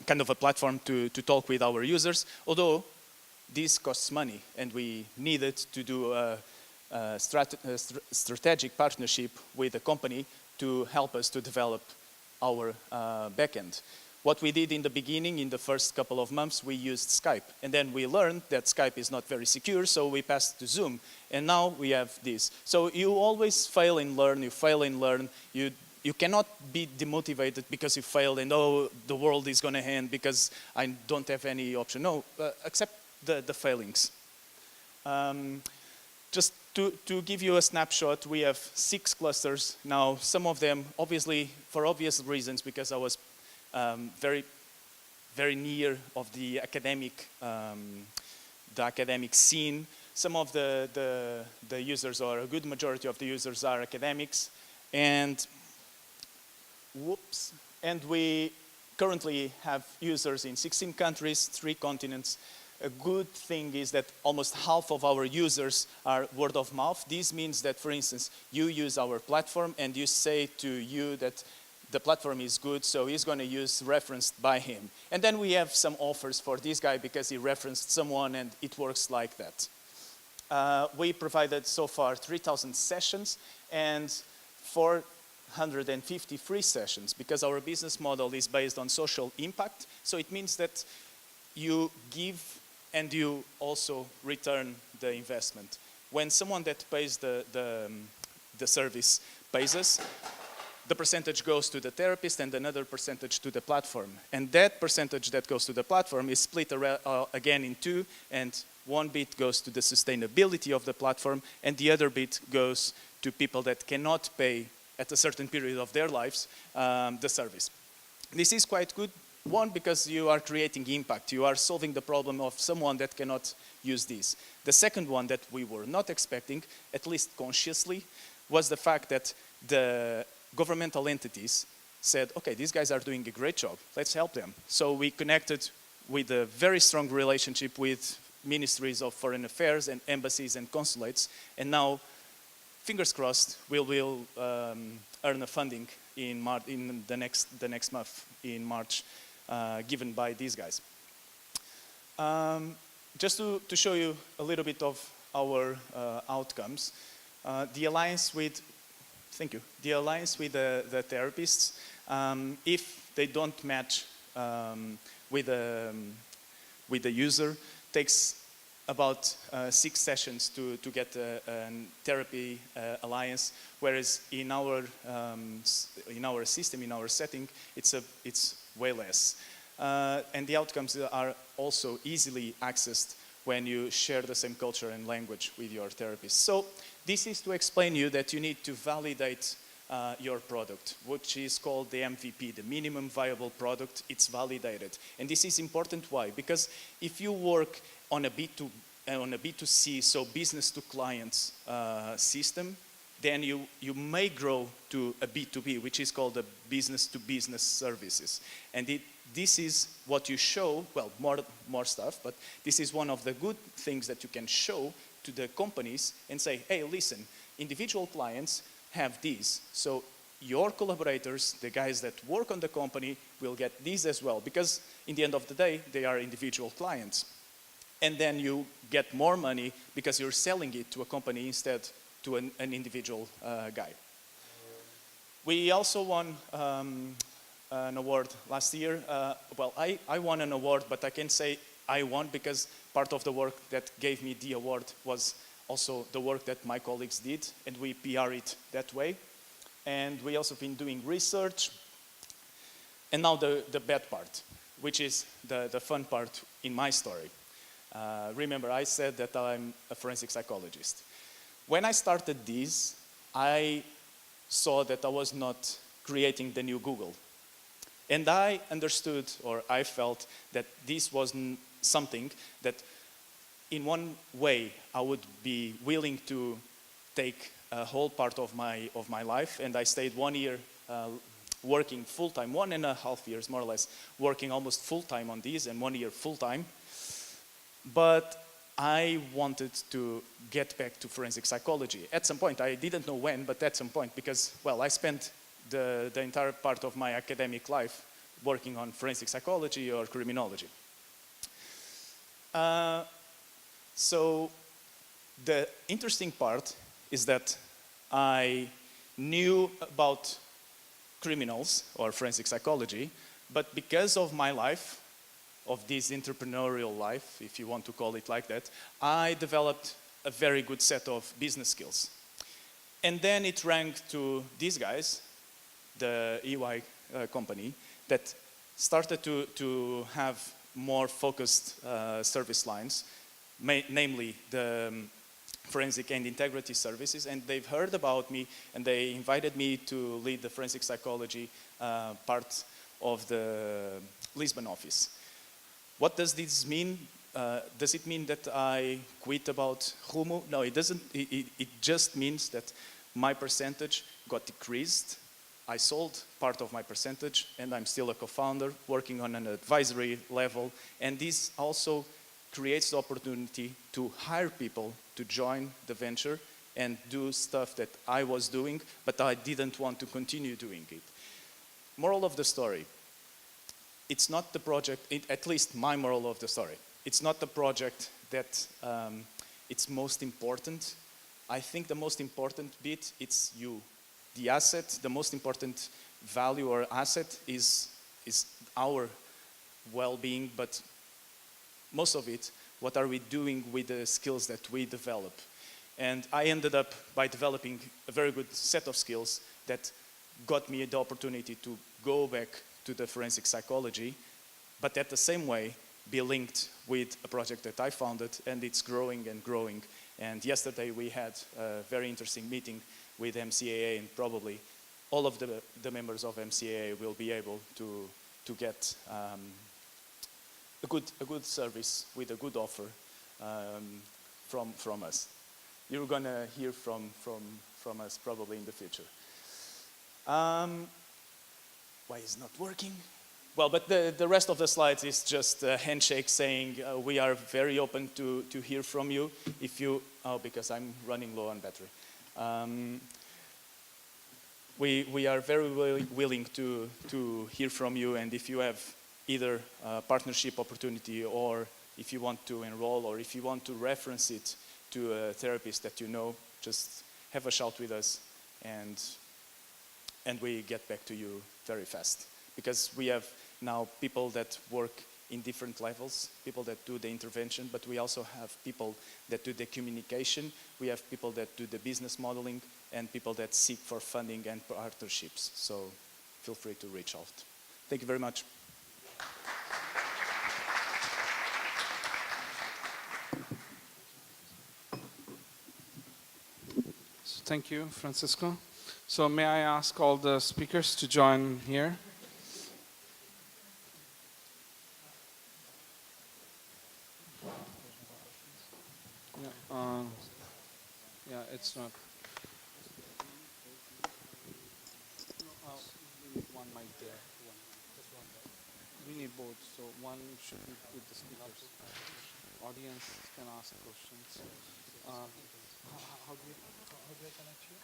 kind of a platform to talk with our users, although this costs money, and we needed to do a strategic partnership with a company to help us to develop our backend. What we did in the beginning, in the first couple of months, we used Skype. And then we learned that Skype is not very secure, so we passed to Zoom. And now we have this. So you always fail and learn, you fail and learn. You cannot be demotivated because you failed and, oh, the world is going to end because I don't have any option. No, accept the failings. Just to give you a snapshot, we have 6 clusters now. Some of them, obviously, for obvious reasons, because I was very, very near of the academic scene. Some of the users, or a good majority of the users, are academics, and we currently have users in 16 countries, 3 continents. A good thing is that almost half of our users are word of mouth. This means that, for instance, you use our platform and you say to you that the platform is good, so he's going to use referenced by him. And then we have some offers for this guy because he referenced someone, and it works like that. We provided so far 3,000 sessions and 450 free sessions because our business model is based on social impact. So it means that you give and you also return the investment. When someone that pays the service pays us, the percentage goes to the therapist and another percentage to the platform. And that percentage that goes to the platform is split again in 2, and 1 bit goes to the sustainability of the platform, and the other bit goes to people that cannot pay at a certain period of their lives the service. This is quite good One, because you are creating impact. You are solving the problem of someone that cannot use this. The second one that we were not expecting, at least consciously, was the fact that the governmental entities said, okay, these guys are doing a great job, let's help them. So we connected with a very strong relationship with ministries of foreign affairs and embassies and consulates, and now, fingers crossed, we will earn a funding in the next month, in March, given by these guys. Just to show you a little bit of our outcomes, the alliance with, thank you, the alliance with the therapists, if they don't match with the user, takes about 6 sessions to get a therapy alliance, whereas in our system, in our setting, it's way less. And the outcomes are also easily accessed when you share the same culture and language with your therapist. So this is to explain you that you need to validate your product, which is called the MVP, the minimum viable product. It's validated. And this is important. Why? Because if you work on a B2C, so business to clients system, then you may grow to a B2B, which is called the business to business services. And this is what you show, well, more stuff, but this is one of the good things that you can show to the companies and say, hey, listen, individual clients have these. So your collaborators, the guys that work on the company, will get these as well, because in the end of the day, they are individual clients. And then you get more money because you're selling it to a company instead to an individual guy. We also won an award last year. Well, I won an award, but I can't say I won because part of the work that gave me the award was also the work that my colleagues did, and we PR it that way. And we also been doing research. And now the bad part, which is the fun part in my story. Remember, I said that I'm a forensic psychologist. When I started this, I saw that I was not creating the new Google. And I understood, or I felt, that this was something that in one way I would be willing to take a whole part of my life, and I stayed 1 year working full-time, 1.5 years more or less, working almost full-time on these, and 1 year full-time. But I wanted to get back to forensic psychology. At some point, I didn't know when, but at some point, because, well, I spent the entire part of my academic life working on forensic psychology or criminology. So the interesting part is that I knew about criminals or forensic psychology, but because of my life, of this entrepreneurial life, if you want to call it like that, I developed a very good set of business skills. And then it ranked to these guys, the EY company, that started to have more focused service lines, namely the forensic and integrity services, and they've heard about me, and they invited me to lead the forensic psychology part of the Lisbon office. What does this mean? Does it mean that I quit about Rumo? No, it doesn't. It just means that my percentage got decreased. I sold part of my percentage, and I'm still a co-founder working on an advisory level. And this also creates the opportunity to hire people to join the venture and do stuff that I was doing, but I didn't want to continue doing it. Moral of the story. It's not the project, at least my moral of the story, it's not the project that it's most important. I think the most important bit, it's you. The asset, the most important value or asset is our well-being, but most of it, what are we doing with the skills that we develop? And I ended up by developing a very good set of skills that got me the opportunity to go back to the forensic psychology, but at the same way be linked with a project that I founded, and it's growing and growing. And yesterday we had a very interesting meeting with MCAA, and probably all of the members of MCAA will be able to to get a good service with a good offer from us. You're gonna hear from us probably in the future. Why is it not working? Well, but the rest of the slides is just a handshake saying we are very open to hear from you. If you, because I'm running low on battery. We are very willing to hear from you, and if you have either a partnership opportunity, or if you want to enroll, or if you want to reference it to a therapist that you know, just have a shout with us, and we get back to you very fast. Because we have now people that work in different levels, people that do the intervention, but we also have people that do the communication, we have people that do the business modeling, and people that seek for funding and partnerships. So feel free to reach out. Thank you very much. So thank you, Francisco. So may I ask all the speakers to join here? Yeah, it's not. We need one mic there. We need both. So one should be with the speakers. Audience can ask questions. How do I connect you?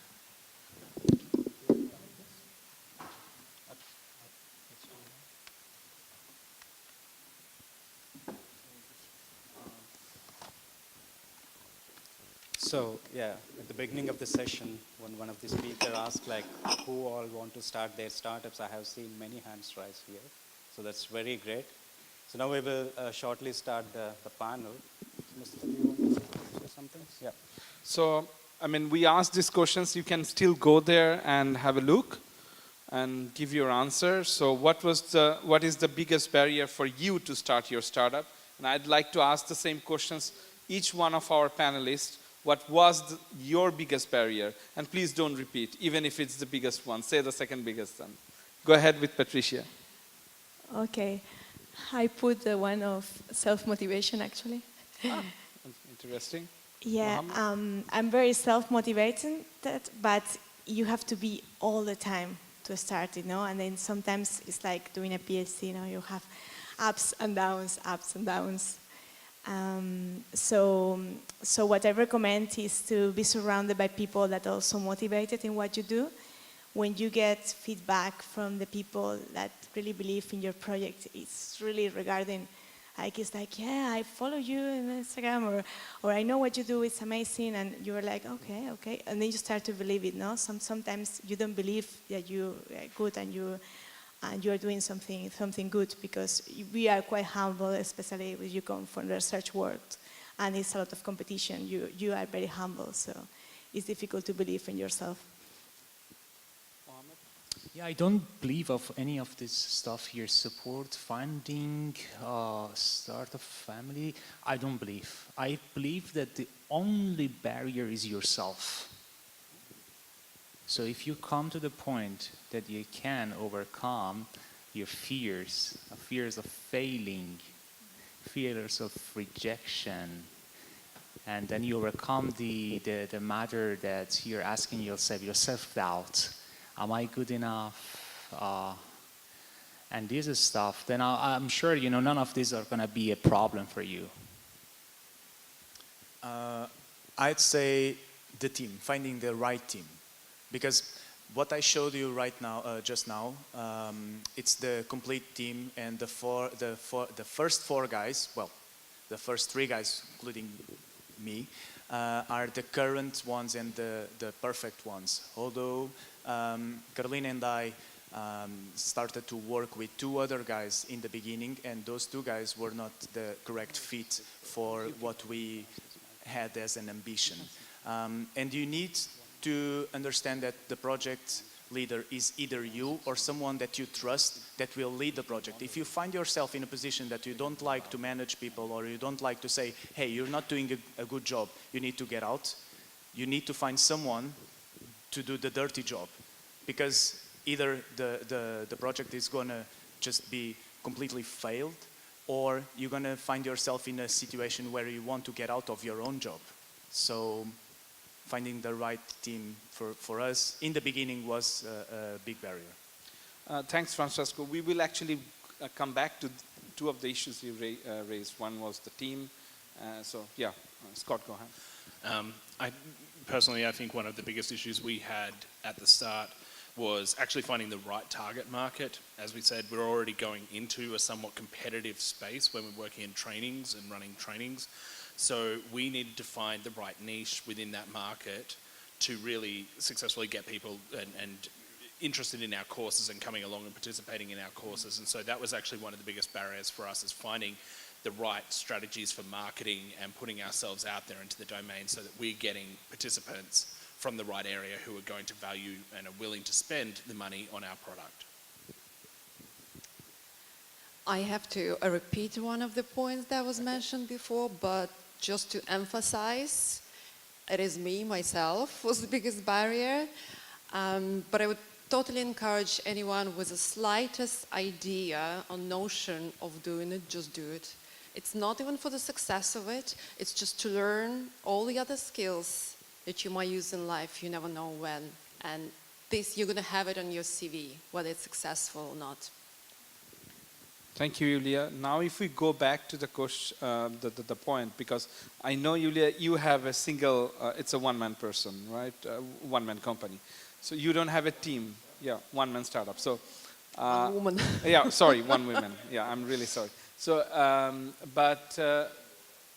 So, yeah, at the beginning of the session, when one of the speakers asked, like, who all want to start their startups, I have seen many hands rise here. So that's very great. So now we will shortly start the panel. Mostafa, do you want to say something? Yeah. So, I mean, we asked these questions. You can still go there and have a look and give your answer. So what is the biggest barrier for you to start your startup? And I'd like to ask the same questions, each one of our panelists. What was your biggest barrier? And please don't repeat, even if it's the biggest one. Say the second biggest one. Go ahead with Patricia. Okay. I put the one of self-motivation, actually. Interesting. Yeah, I'm very self-motivated, but you have to be all the time to start, you know, and then sometimes it's like doing a PhD, you know, you have ups and downs, ups and downs. So what I recommend is to be surrounded by people that are also motivated in what you do. When you get feedback from the people that really believe in your project, it's really regarding, like, it's like, yeah, I follow you on Instagram, or I know what you do, it's amazing, and you're like, okay, and then you start to believe it, no? Sometimes you don't believe that you are good and you are doing something good, because we are quite humble, especially when you come from the research world, and it's a lot of competition. You are very humble, so it's difficult to believe in yourself. Mohammad? Yeah, I don't believe of any of this stuff here, support, funding, startup, family. I don't believe. I believe that the only barrier is yourself. So if you come to the point that you can overcome your fears of failing, fears of rejection, and then you overcome the matter that you're asking yourself, your self-doubt, am I good enough? And this is stuff, then I'm sure, you know, none of these are gonna be a problem for you. I'd say the team, finding the right team. Because what I showed you right now, just now, it's the complete team, and the first four guys, well, the first three guys, including me, are the current ones and the perfect ones. Although Carolina and I started to work with two other guys in the beginning, and those two guys were not the correct fit for what we had as an ambition. And you need to understand that the project leader is either you or someone that you trust that will lead the project. If you find yourself in a position that you don't like to manage people, or you don't like to say, hey, you're not doing a good job, you need to get out, you need to find someone to do the dirty job. Because either the project is going to just be completely failed, or you're going to find yourself in a situation where you want to get out of your own job. So finding the right team for us in the beginning was a big barrier. Thanks, Francesco. We will actually come back to two of the issues you raised. One was the team. Scott, go ahead. I think one of the biggest issues we had at the start was actually finding the right target market. As we said, we're already going into a somewhat competitive space when we're working in trainings and running trainings. So we needed to find the right niche within that market to really successfully get people and interested in our courses and coming along and participating in our courses. And so that was actually one of the biggest barriers for us, is finding the right strategies for marketing and putting ourselves out there into the domain so that we're getting participants from the right area who are going to value and are willing to spend the money on our product. I have to repeat one of the points that was mentioned before, but just to emphasize, it is me, myself, was the biggest barrier. But I would totally encourage anyone with the slightest idea or notion of doing it, just do it. It's not even for the success of it, it's just to learn all the other skills that you might use in life, you never know when. And this, you're going to have it on your CV, whether it's successful or not. Thank you, Yuliya. Now if we go back to the question, the point, because I know, Yuliya, you have a single, it's a one-man person, right? One-man company. So you don't have a team. Yeah, one-man startup. So, One woman. yeah, sorry, one woman. Yeah, I'm really sorry. So,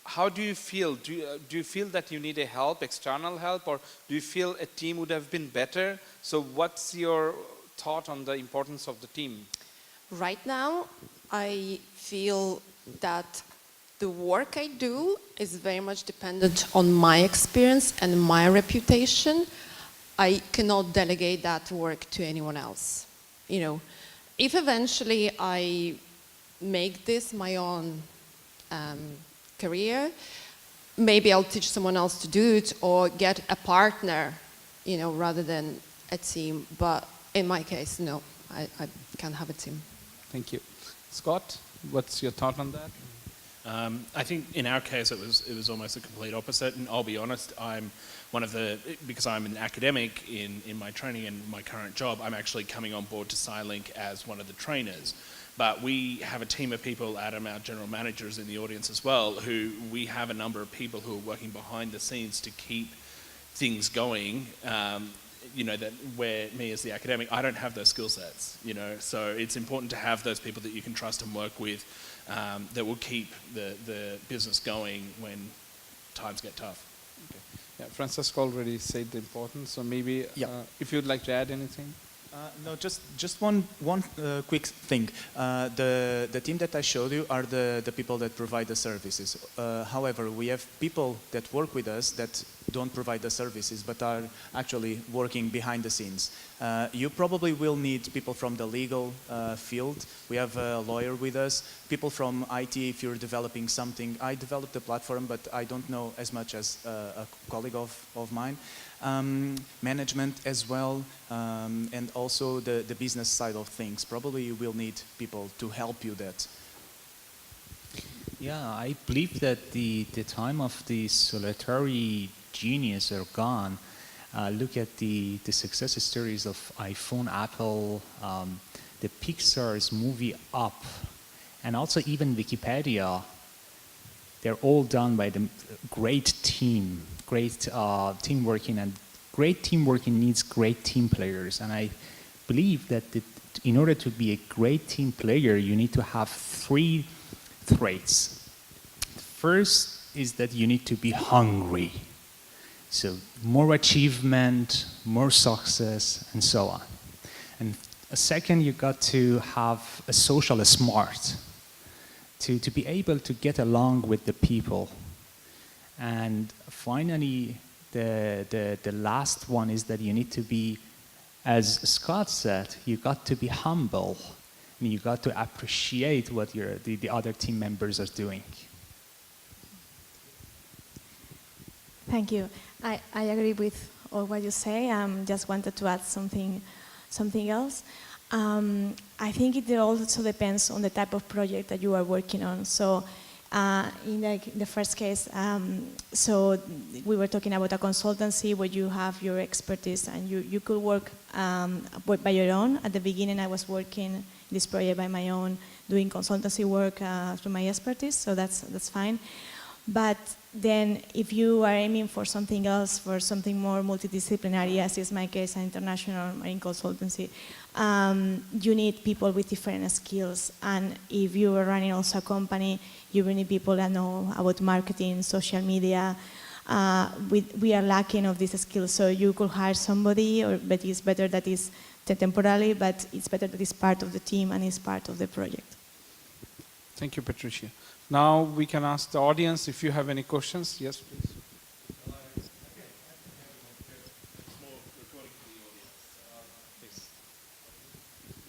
how do you feel? Do you feel that you need a help, external help, or do you feel a team would have been better? So what's your thought on the importance of the team? Right now, I feel that the work I do is very much dependent on my experience and my reputation. I cannot delegate that work to anyone else. You know, if eventually I make this my own career, maybe I'll teach someone else to do it or get a partner, you know, rather than a team. But in my case, no, I can't have a team. Thank you. Scott, what's your thought on that? I think in our case it was almost the complete opposite, and I'll be honest, I'm one of the, because I'm an academic in my training and my current job, I'm actually coming on board to SciLink as one of the trainers. But we have a team of people, Adam, our general manager, is in the audience as well, who we have a number of people who are working behind the scenes to keep things going. You know, that where me as the academic, I don't have those skill sets, you know, so it's important to have those people that you can trust and work with, that will keep the business going when times get tough. Okay. Yeah, Francesco already said the importance, so maybe if you'd like to add anything. No, just one quick thing. The team that I showed you are the people that provide the services. However, we have people that work with us that don't provide the services, but are actually working behind the scenes. You probably will need people from the legal field. We have a lawyer with us. People from IT, if you're developing something. I developed the platform, but I don't know as much as a colleague of mine. Management as well, and also the business side of things. Probably you will need people to help you that. Yeah, I believe that the time of the solitary genius are gone. Look at the success stories of iPhone, Apple, the Pixar's movie Up, and also even Wikipedia. They're all done by the great team, great team working, and great team working needs great team players. And I believe that in order to be a great team player, you need to have 3 traits. First is that you need to be hungry. So more achievement, more success, and so on. And second, you got to have a social smart to be able to get along with the people. And finally, the last one is that you need to be, as Scott said, you got to be humble. And you got to appreciate what the other team members are doing. Thank you. I agree with all what you say. Just wanted to add something else. I think it also depends on the type of project that you are working on. So in the first case, so we were talking about a consultancy where you have your expertise and you could work by your own. At the beginning, I was working this project by my own, doing consultancy work through my expertise, so that's fine. But then if you are aiming for something else, for something more multidisciplinary, as is my case, an international marine consultancy, you need people with different skills. And if you are running also a company, you will need people that know about marketing, social media. We are lacking of these skills, so you could hire somebody, but it's better that is temporarily, but it's better that it's part of the team and is part of the project. Thank you, Patricia. Now we can ask the audience if you have any questions. Yes, please.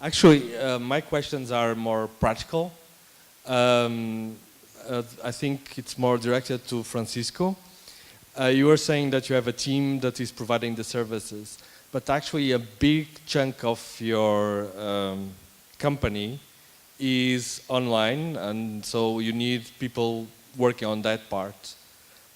Actually, my questions are more practical. I think it's more directed to Francisco. You were saying that you have a team that is providing the services, but actually a big chunk of your company is online, and so you need people working on that part.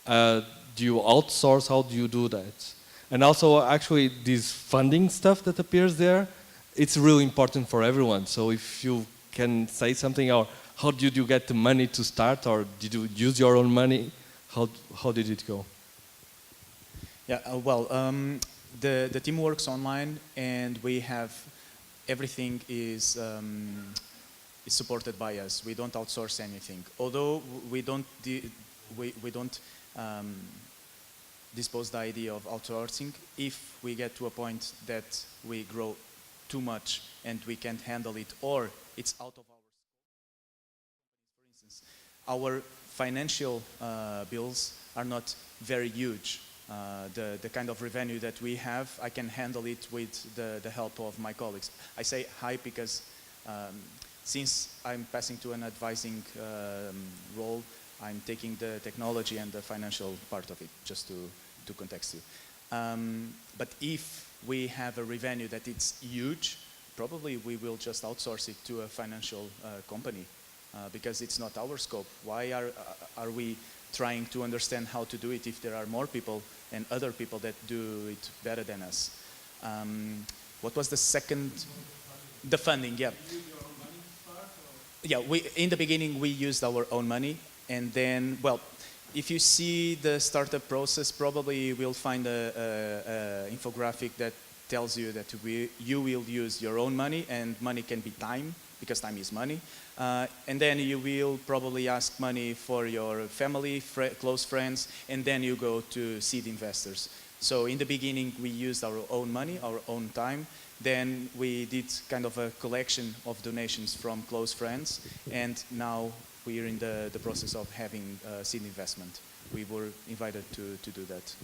Do you outsource? How do you do that? And also, actually, this funding stuff that appears there, it's really important for everyone. So if you can say something, or how did you get the money to start, or did you use your own money? How did it go? Yeah, the team works online, and we have everything is supported by us. We don't outsource anything. Although we don't dispose the idea of outsourcing if we get to a point that we grow too much and we can't handle it, or it's out of our scope. For instance, our financial bills are not very huge. The kind of revenue that we have, I can handle it with the help of my colleagues. I say hi because since I'm passing to an advising role, I'm taking the technology and the financial part of it, just to context you. But if we have a revenue that it's huge, probably we will just outsource it to a financial company because it's not our scope. Why are we trying to understand how to do it if there are more people and other people that do it better than us? What was the second? The funding, yeah. Yeah, in the beginning we used our own money, and then, well, if you see the startup process, probably you will find a infographic that tells you that you will use your own money, and money can be time, because time is money. And then you will probably ask money for your family, close friends, and then you go to seed investors. So in the beginning, we used our own money, our own time. Then we did kind of a collection of donations from close friends, and now we are in the process of having seed investment. We were invited to do that.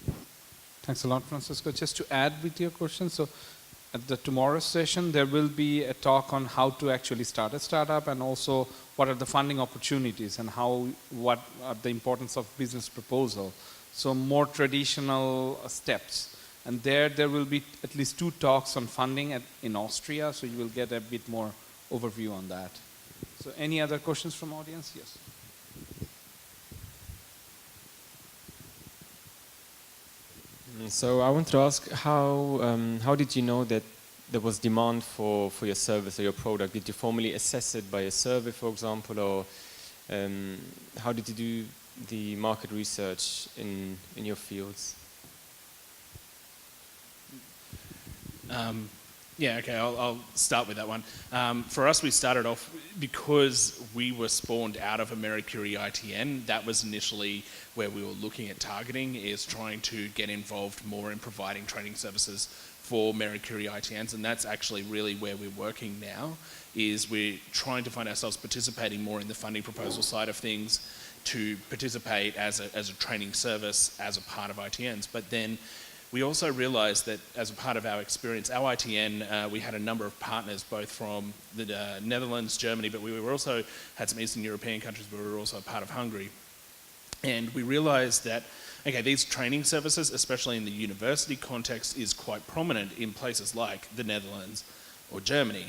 Thanks a lot, Francisco. Just to add with your question, so at the tomorrow's session, there will be a talk on how to actually start a startup, and also what are the funding opportunities and what are the importance of business proposal. So more traditional steps. And there will be at least 2 talks on funding in Austria, so you will get a bit more overview on that. So any other questions from audience? Yes. So I want to ask, how did you know that there was demand for your service or your product? Did you formally assess it by a survey, for example, or how did you do the market research in your fields? Yeah, okay, I'll start with that one. For us, we started off because we were spawned out of a Marie Curie ITN. That was initially where we were looking at targeting, is trying to get involved more in providing training services for Marie Curie ITNs, and that's actually really where we're working now, is we're trying to find ourselves participating more in the funding proposal side of things, to participate as a training service as a part of ITNs. But then we also realized that as a part of our experience, our ITN, we had a number of partners, both from the Netherlands, Germany, but we also had some Eastern European countries, but we were also a part of Hungary. And we realized that, okay, these training services, especially in the university context, is quite prominent in places like the Netherlands or Germany.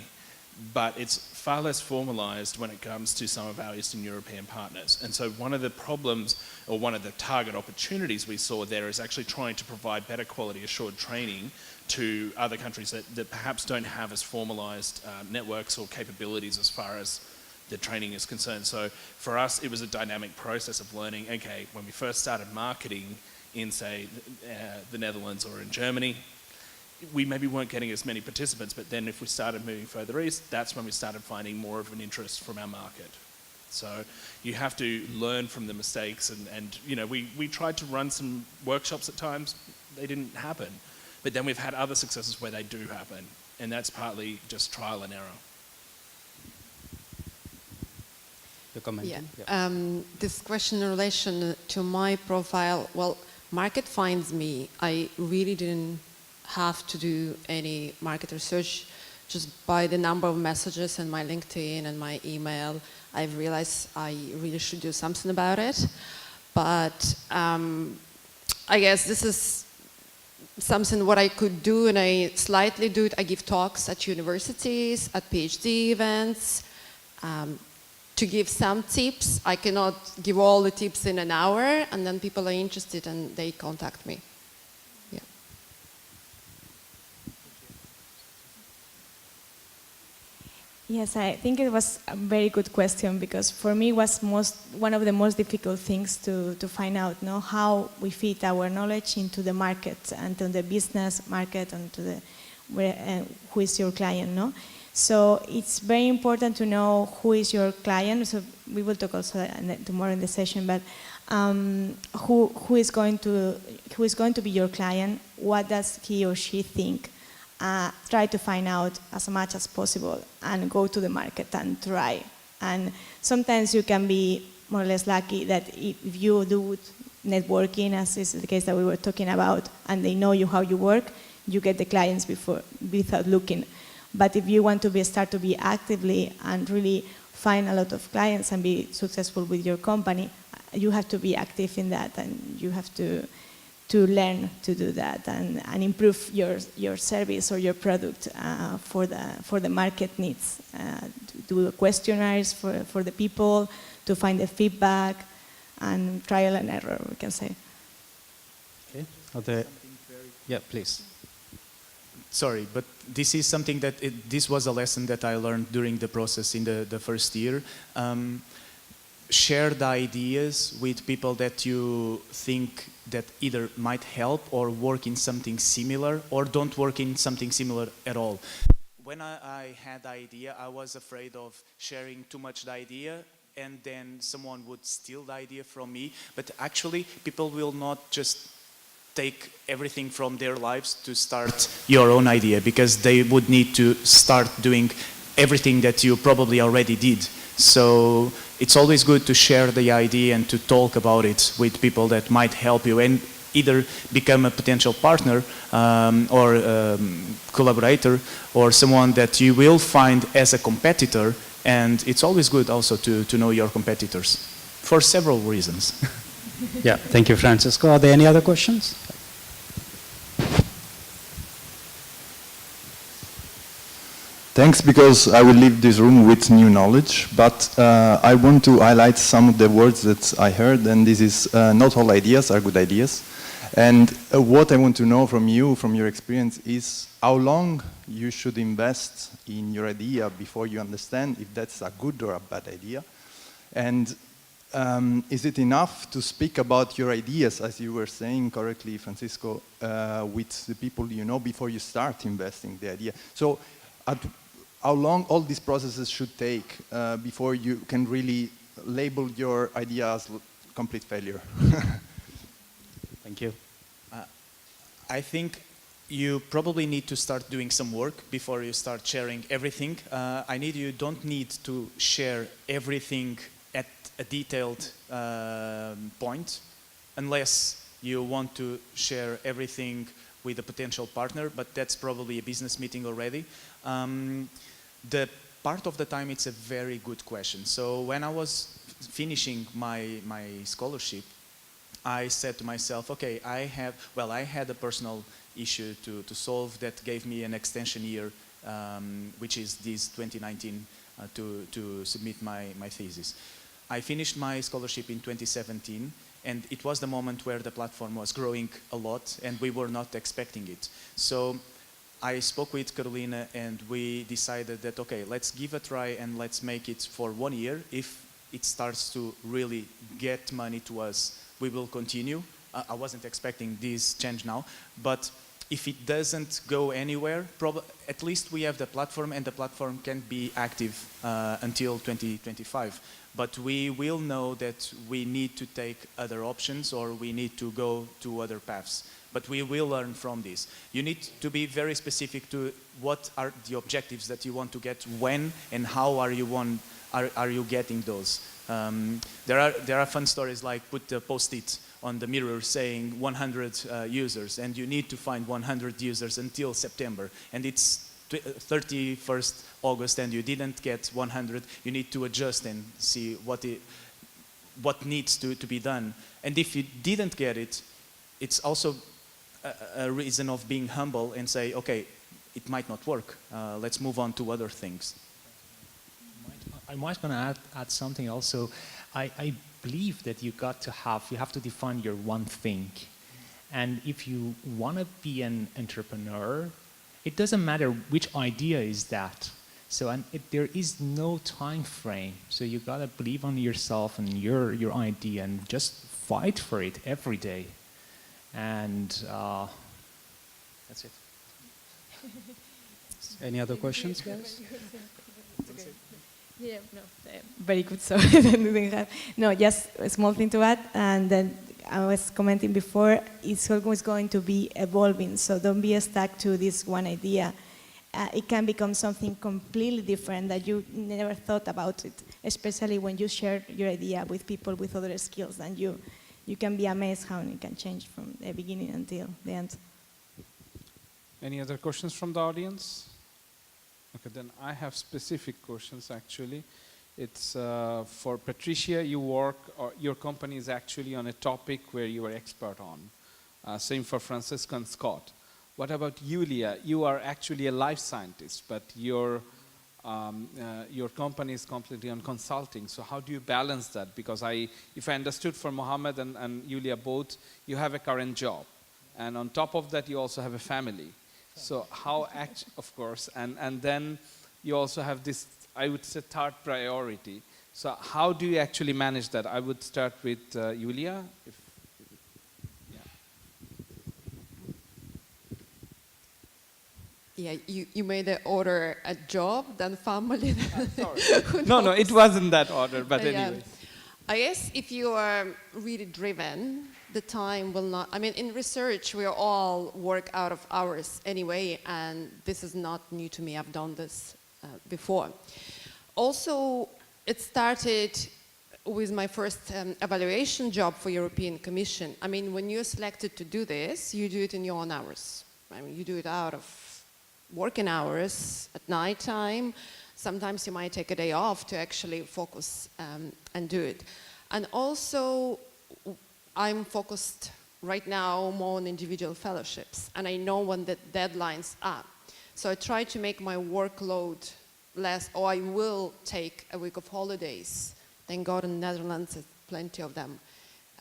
but it's far less formalized when it comes to some of our Eastern European partners. And so one of the problems, or one of the target opportunities we saw there, is actually trying to provide better quality assured training to other countries that perhaps don't have as formalized networks or capabilities as far as the training is concerned. So for us, it was a dynamic process of learning, okay, when we first started marketing in, say, the Netherlands or in Germany, we maybe weren't getting as many participants, but then if we started moving further east, that's when we started finding more of an interest from our market. So you have to learn from the mistakes, and you know, we tried to run some workshops at times, they didn't happen. But then we've had other successes where they do happen, and that's partly just trial and error. You're commenting? Yeah. This question in relation to my profile, well, market finds me. I really didn't have to do any market research. Just by the number of messages in my LinkedIn and my email, I've realized I really should do something about it. But I guess this is something what I could do, and I slightly do it. I give talks at universities, at PhD events, to give some tips. I cannot give all the tips in an hour, and then people are interested and they contact me. Yeah. Yes, I think it was a very good question, because for me it was one of the most difficult things to find out, no, how we fit our knowledge into the market and to the business market and to the who is your client, no? So it's very important to know who is your client. So we will talk also tomorrow in the session, but who is going to be your client? What does he or she think? Try to find out as much as possible and go to the market and try. And sometimes you can be more or less lucky that if you do networking, as is the case that we were talking about, and they know you how you work, you get the clients without looking. But if you want to start to be actively and really find a lot of clients and be successful with your company, you have to be active in that, and you have to learn to do that and improve your service or your product for the market needs. Do questionnaires for the people to find the feedback, and trial and error, we can say. Okay. Yeah, please. Sorry, but this is something that, this was a lesson that I learned during the process in the first year. Share the ideas with people that you think that either might help or work in something similar, or don't work in something similar at all. When I had the idea, I was afraid of sharing too much the idea, and then someone would steal the idea from me. But actually, people will not just take everything from their lives to start your own idea, because they would need to start doing everything that you probably already did. So it's always good to share the idea and to talk about it with people that might help you, and either become a potential partner or collaborator, or someone that you will find as a competitor. And it's always good also to know your competitors for several reasons. Yeah, thank you, Francisco. Are there any other questions? Thanks, because I will leave this room with new knowledge, but I want to highlight some of the words that I heard, and this is not all ideas are good ideas. And what I want to know from you, from your experience, is how long you should invest in your idea before you understand if that's a good or a bad idea. And is it enough to speak about your ideas, as you were saying correctly, Francisco, with the people you know before you start investing the idea? So how long all these processes should take before you can really label your idea as complete failure? Thank you. I think you probably need to start doing some work before you start sharing everything. You don't need to share everything at a detailed point, unless you want to share everything with a potential partner, but that's probably a business meeting already. The part of the time, it's a very good question. So when I was finishing my scholarship, I said to myself, okay, I had a personal issue to solve that gave me an extension year which is this 2019 to submit my thesis. I finished my scholarship in 2017, and it was the moment where the platform was growing a lot, and we were not expecting it. So I spoke with Carolina, and we decided that, okay, let's give a try and let's make it for 1 year. If it starts to really get money to us, we will continue. I wasn't expecting this change now, but if it doesn't go anywhere, at least we have the platform, and the platform can be active until 2025. But we will know that we need to take other options, or we need to go to other paths. But we will learn from this. You need to be very specific to what are the objectives that you want to get, when, and how are you getting those. There are fun stories like put a post-it on the mirror saying 100 users, and you need to find 100 users until September, and it's 31st August and you didn't get 100, you need to adjust and see what needs to be done. And if you didn't get it, it's also a reason of being humble and say, okay, it might not work, let's move on to other things. I might want to add something also. I believe that you have to define your one thing. And if you want to be an entrepreneur, it doesn't matter which idea is that. So there is no time frame. So you got to believe on yourself and your idea and just fight for it every day. And that's it. Any other questions, guys? Yeah, no, very good. So no, just a small thing to add, and then I was commenting before, it's always going to be evolving. So don't be stuck to this one idea. It can become something completely different that you never thought about it. Especially when you share your idea with people with other skills, and you can be amazed how it can change from the beginning until the end. Any other questions from the audience? Okay, then I have specific questions actually. It's for Patricia, you work, or your company is actually on a topic where you are expert on. Same for Francisco and Scott. What about Yuliya? You are actually a life scientist, but your company is completely on consulting. So how do you balance that? Because if I understood from Mohammad and Yuliya both, you have a current job. And on top of that, you also have a family. So how, of course, and then you also have this, I would say, third priority. So how do you actually manage that? I would start with Yuliya. Yeah, you made the order a job, then family. Sorry. No, it wasn't that order, but anyway. I guess if you are really driven, the time will not, I mean, in research, we all work out of hours anyway, and this is not new to me. I've done this before. Also, it started with my first evaluation job for European Commission. I mean, when you're selected to do this, you do it in your own hours. I mean, you do it out of working hours, at night time. Sometimes you might take a day off to actually focus and do it. And also, I'm focused right now more on individual fellowships, and I know when the deadlines are. So I try to make my workload less, or I will take a week of holidays. Thank God in the Netherlands, there's plenty of them,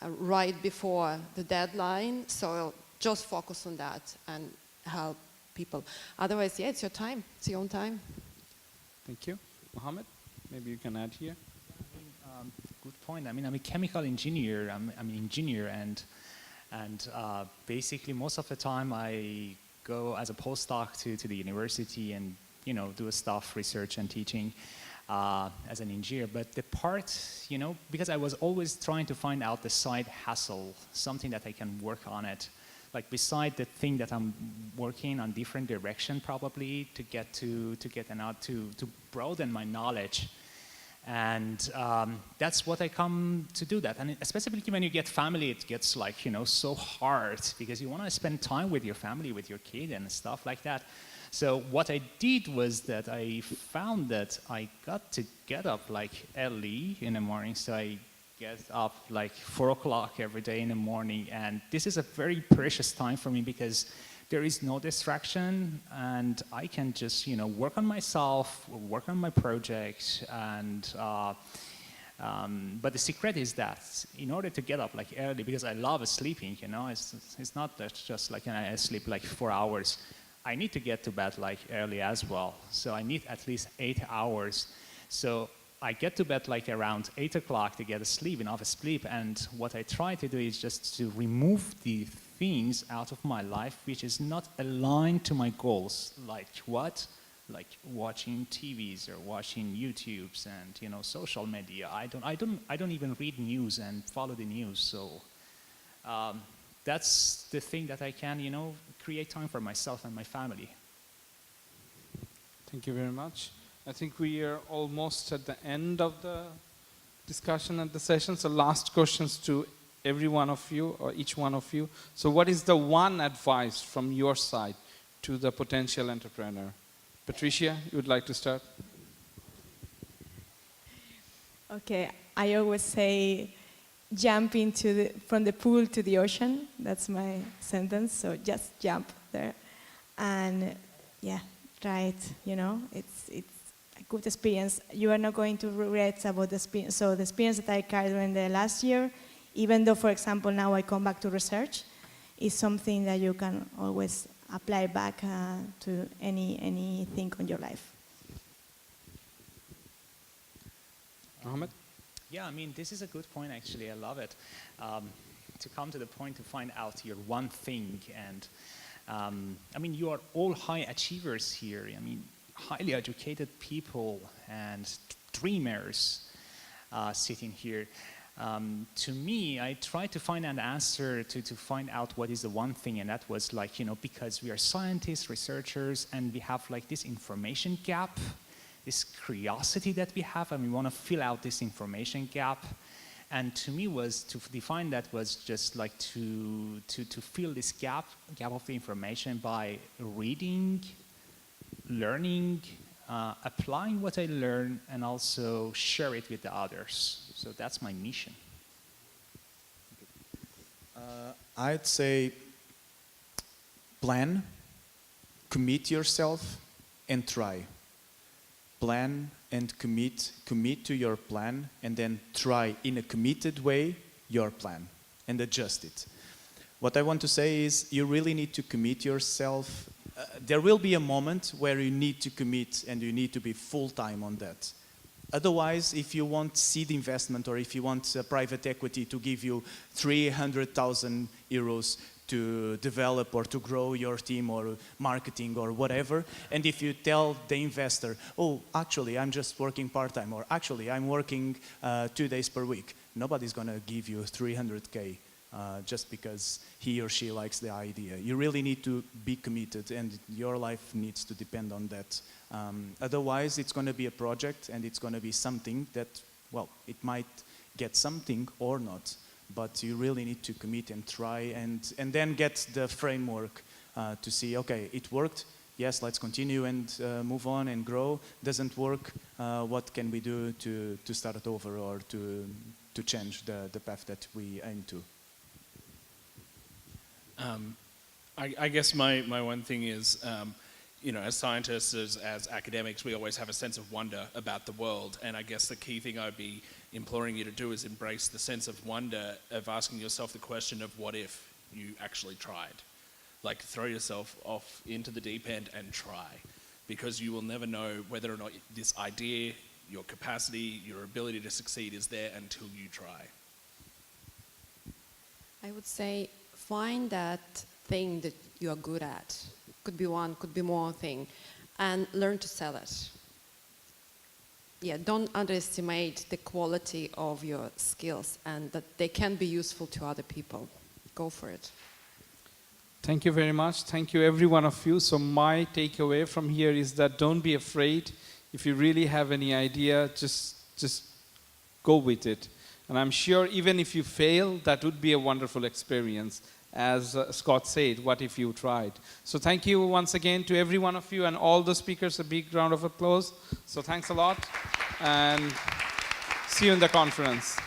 right before the deadline. So I'll just focus on that and help people. Otherwise, yeah, it's your time. It's your own time. Thank you. Mohammad, maybe you can add here. Good point. I mean, I'm a chemical engineer. I'm an engineer, and basically most of the time I go as a postdoc to the university and do stuff, research and teaching as an engineer. But the part, because I was always trying to find out the side hustle, something that I can work on it. Like beside the thing that I'm working on different direction probably to broaden my knowledge. And that's what I come to do that. And especially when you get family, it gets like, so hard because you want to spend time with your family, with your kid and stuff like that. So what I did was that I found that I got to get up like early in the morning. So I get up like 4 o'clock every day in the morning. And this is a very precious time for me because there is no distraction, and I can just, work on myself, work on my project, and but the secret is that in order to get up like early, because I love sleeping, it's not that just like I sleep like 4 hours. I need to get to bed like early as well. So I need at least 8 hours. So I get to bed like around 8 o'clock to get enough sleep. And what I try to do is just to remove the things out of my life which is not aligned to my goals. Like what? Like watching TVs or watching YouTubes and social media. I don't even read news and follow the news. So that's the thing that I can create time for myself and my family. Thank you very much. I think we are almost at the end of the discussion and the session. So last questions to every one of you or each one of you. So what is the one advice from your side to the potential entrepreneur? Patricia, you would like to start? Okay, I always say jump from the pool to the ocean. That's my sentence. So just jump there, and yeah, try it. It's a good experience. You are not going to regret about the experience. So the experience that I carried during the last year, even though, for example, now I come back to research, is something that you can always apply back to anything on your life. Mohammad? Yeah, this is a good point, actually. I love it. To come to the point to find out your one thing. And you are all high achievers here. Highly educated people and dreamers sitting here. To me, I tried to find an answer to find out what is the one thing, and that was like, because we are scientists, researchers, and we have like this information gap, this curiosity that we have, and we want to fill out this information gap. And to me was to define that was just like to fill this gap of the information by reading, learning, applying what I learn, and also share it with the others. So that's my mission. I'd say plan, commit yourself, and try. Plan and commit to your plan, and then try in a committed way your plan and adjust it. What I want to say is you really need to commit yourself. There will be a moment where you need to commit and you need to be full-time on that. Otherwise, if you want seed investment or if you want private equity to give you 300,000 euros to develop or to grow your team or marketing or whatever, and if you tell the investor, oh, actually, I'm just working part-time, or actually, I'm working 2 days per week, nobody's going to give you 300K just because he or she likes the idea. You really need to be committed, and your life needs to depend on that. Otherwise, it's going to be a project, and it's going to be something that, well, it might get something or not, but you really need to commit and try, and then get the framework to see, okay, it worked, yes, let's continue and move on and grow. Doesn't work, what can we do to start it over or to change the path that we aim to? I guess my one thing is, as scientists, as academics, we always have a sense of wonder about the world. And I guess the key thing I'd be imploring you to do is embrace the sense of wonder of asking yourself the question of what if you actually tried. Like, throw yourself off into the deep end and try. Because you will never know whether or not this idea, your capacity, your ability to succeed is there until you try. I would say find that thing that you are good at. Could be one, could be more thing, and learn to sell it. Yeah, don't underestimate the quality of your skills and that they can be useful to other people. Go for it. Thank you very much. Thank you, every one of you. So my takeaway from here is that don't be afraid. If you really have any idea, just go with it. And I'm sure even if you fail, that would be a wonderful experience. As Scott said, what if you tried? So thank you once again to every one of you and all the speakers. A big round of applause. So thanks a lot, and see you in the conference.